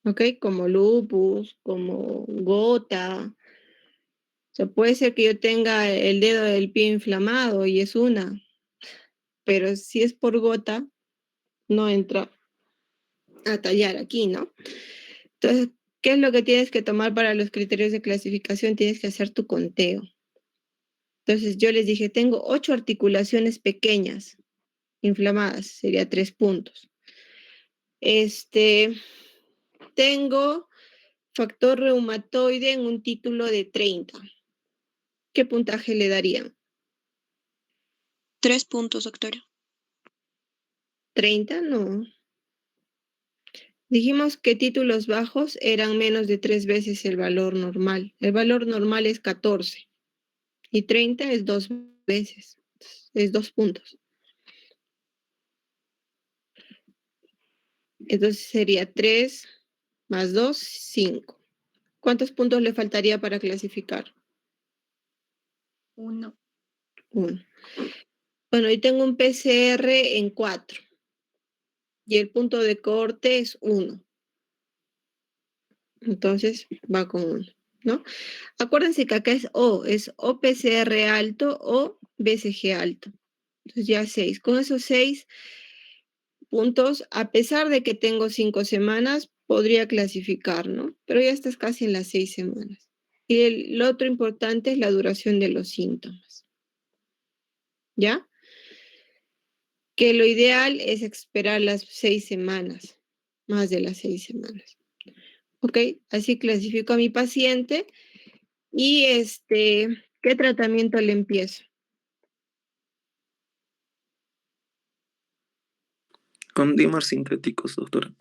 ¿Ok? Como lupus, como gota. O sea, puede ser que yo tenga el dedo del pie inflamado y es una, pero si es por gota, no entra a tallar aquí, ¿no? Entonces, ¿qué es lo que tienes que tomar para los criterios de clasificación? Tienes que hacer tu conteo. Entonces, yo les dije, tengo 8 articulaciones pequeñas, inflamadas, sería 3 puntos. Tengo factor reumatoide en un título de 30. ¿Qué puntaje le darían? 3 puntos, doctora. 30, no. Dijimos que títulos bajos eran menos de 3 veces el valor normal. El valor normal es 14 y 30 es 2 veces, es 2 puntos. Entonces sería 3 más 2, 5. ¿Cuántos puntos le faltaría para clasificar? 1. 1. Bueno, y tengo un PCR en 4. Y el punto de corte es 1. Entonces va con 1, ¿no? Acuérdense que acá es o PCR alto o BCG alto. Entonces ya 6. Con esos 6 puntos, a pesar de que tengo 5 semanas, podría clasificar, ¿no? Pero ya estás casi en las 6 semanas. Y lo otro importante es la duración de los síntomas. ¿Ya? Que lo ideal es esperar las 6 semanas, más de las 6 semanas. ¿Ok? Así clasifico a mi paciente y ¿qué tratamiento le empiezo? Con dimers sintéticos, doctora.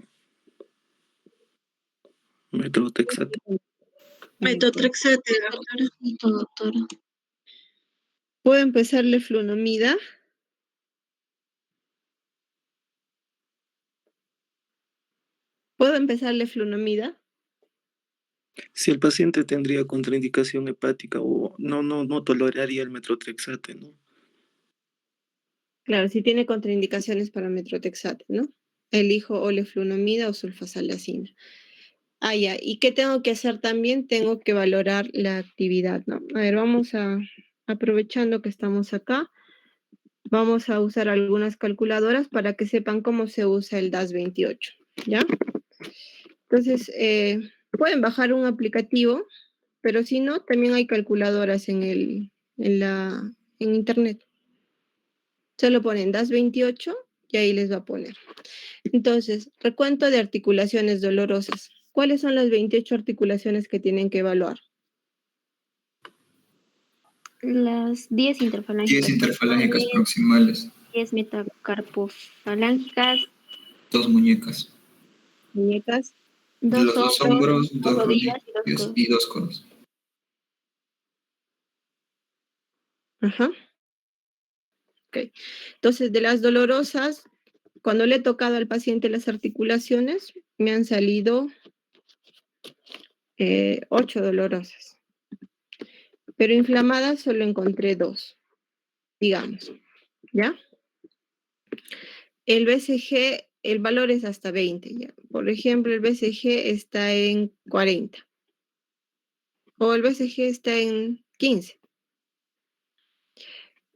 Metotrexate. Metotrexate, doctora. Doctora. ¿Puedo empezarle flunomida? ¿Puedo empezarle flunomida? Si el paciente tendría contraindicación hepática o no toleraría el metotrexate, ¿no? Claro, si tiene contraindicaciones para metotrexate, ¿no? Elijo o leflunomida o sulfasalazina. Ya. ¿Y qué tengo que hacer también? Tengo que valorar la actividad, ¿no? A ver, aprovechando que estamos acá, vamos a usar algunas calculadoras para que sepan cómo se usa el DAS28, ¿ya? Entonces, pueden bajar un aplicativo, pero si no, también hay calculadoras en internet. Solo ponen DAS28 y ahí les va a poner. Entonces, recuento de articulaciones dolorosas. ¿Cuáles son las 28 articulaciones que tienen que evaluar? Las 10 interfalángicas. 10 interfalángicas proximales. 10 metacarpofalángicas. 2 muñecas. Muñecas. Los 2 hombros, 2 rodillas rodillas y 2 codos. Ajá. Ok. Entonces, de las dolorosas, cuando le he tocado al paciente las articulaciones, me han salido 8 dolorosas. Pero inflamadas solo encontré 2, digamos. ¿Ya? El BCG, el valor es hasta 20. ¿Ya? Por ejemplo, el BCG está en 40. O el BCG está en 15.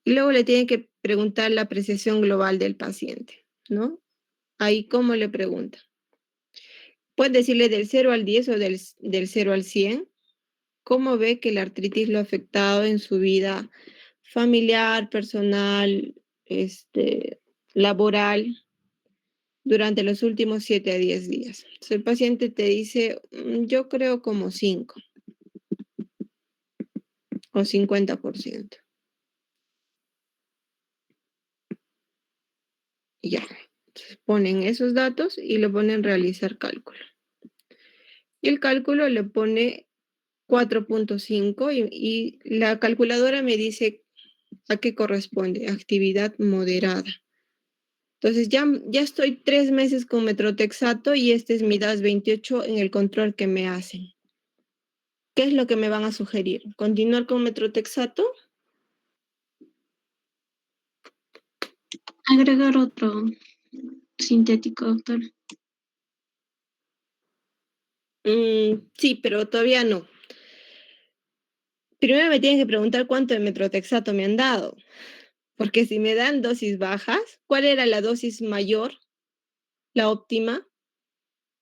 Y luego le tienen que preguntar la apreciación global del paciente, ¿no? Ahí, ¿cómo le pregunta? Puedes decirle del 0 al 10 o del 0 al 100. ¿Cómo ve que la artritis lo ha afectado en su vida familiar, personal, laboral, durante los últimos 7 a 10 días? Entonces, el paciente te dice, yo creo como 5 o 50%. Y ya. Entonces, ponen esos datos y le ponen realizar cálculo. Y el cálculo le pone 4.5 y la calculadora me dice a qué corresponde, actividad moderada. Entonces ya estoy 3 meses con metotrexato y este es mi DAS28 en el control que me hacen. ¿Qué es lo que me van a sugerir? ¿Continuar con metotrexato? Agregar otro sintético, doctor. Sí, pero todavía no. Primero me tienen que preguntar cuánto de metotrexato me han dado. Porque si me dan dosis bajas, ¿cuál era la dosis mayor? La óptima.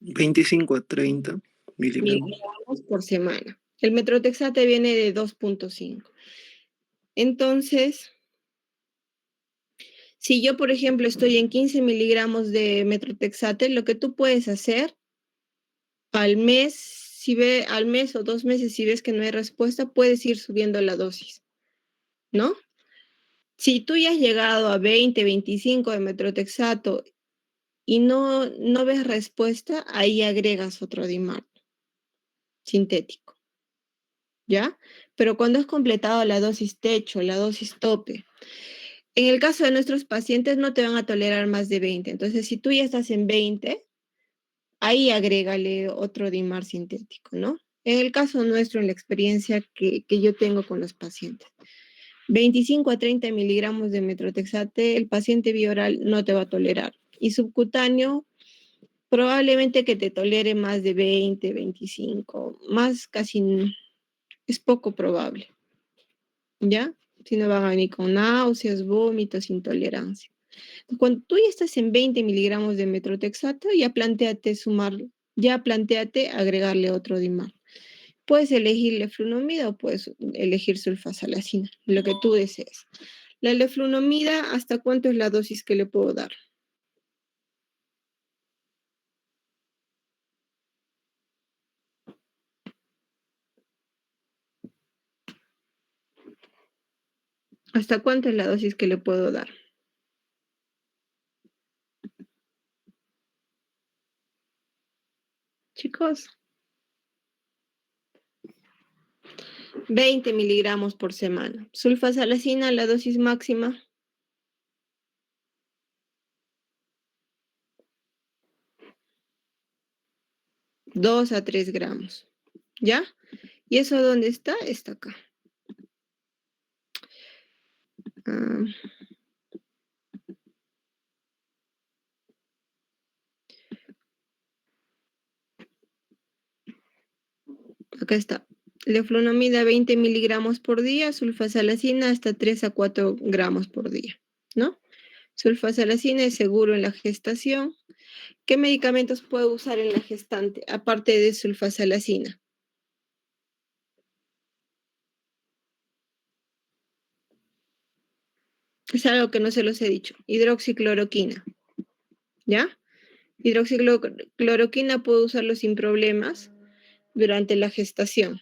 25 a 30 miligramos. Miligramos por semana. El metotrexate viene de 2.5. Entonces, si yo, por ejemplo, estoy en 15 miligramos de metotrexate, lo que tú puedes hacer al mes, al mes o 2 meses, si ves que no hay respuesta, puedes ir subiendo la dosis, ¿no? Si tú ya has llegado a 20, 25 de metotrexato y no ves respuesta, ahí agregas otro DIMARD sintético, ¿ya? Pero cuando has completado la dosis techo, la dosis tope, en el caso de nuestros pacientes no te van a tolerar más de 20. Entonces, si tú ya estás en 20, ahí agrégale otro DIMAR sintético, ¿no? En el caso nuestro, en la experiencia que yo tengo con los pacientes, 25 a 30 miligramos de metrotexate, el paciente bioral no te va a tolerar. Y subcutáneo, probablemente que te tolere más de 20, 25, más casi es poco probable, ¿ya? Si no van a venir con náuseas, vómitos, intolerancia. Cuando tú ya estás en 20 miligramos de metrotexato, ya plantéate agregarle otro DIMAR. Puedes elegir leflunomida o puedes elegir sulfasalacina, lo que tú desees. La leflunomida, ¿hasta cuánto es la dosis que le puedo dar? ¿Hasta cuánto es la dosis que le puedo dar? Chicos, 20 miligramos por semana. Sulfasalacina, la dosis máxima. 2 a 3 gramos. ¿Ya? ¿Y eso dónde está? Está acá. Acá está. Leflunomida 20 miligramos por día, sulfasalacina hasta 3 a 4 gramos por día, ¿no? Sulfasalacina es seguro en la gestación. ¿Qué medicamentos puedo usar en la gestante, aparte de sulfasalacina? Es algo que no se los he dicho. Hidroxicloroquina, ¿ya? Hidroxicloroquina puedo usarlo sin problemas durante la gestación,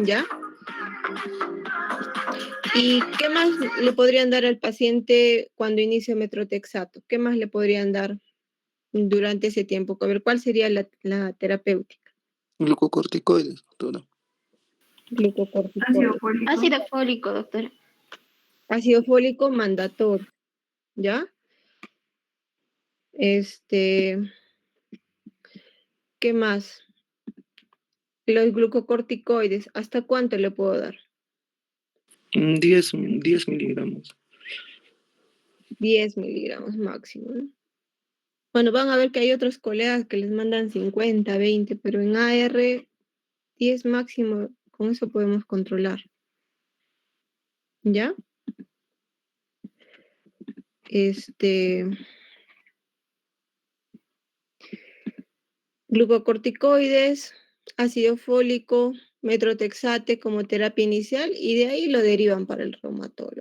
¿ya? ¿Y qué más le podrían dar al paciente cuando inicie metrotexato? ¿Qué más le podrían dar durante ese tiempo? A ver, ¿cuál sería la terapéutica? Glucocorticoides, doctora. Glucocorticoides. Ácido fólico, doctora. Ácido fólico mandatorio, ¿ya? ¿Qué más? Los glucocorticoides, ¿hasta cuánto le puedo dar? 10 miligramos. 10 miligramos máximo, ¿no? Bueno, van a ver que hay otros colegas que les mandan 50, 20, pero en AR 10 máximo, con eso podemos controlar. ¿Ya? Glucocorticoides, ácido fólico, metrotexate como terapia inicial y de ahí lo derivan para el reumatólogo.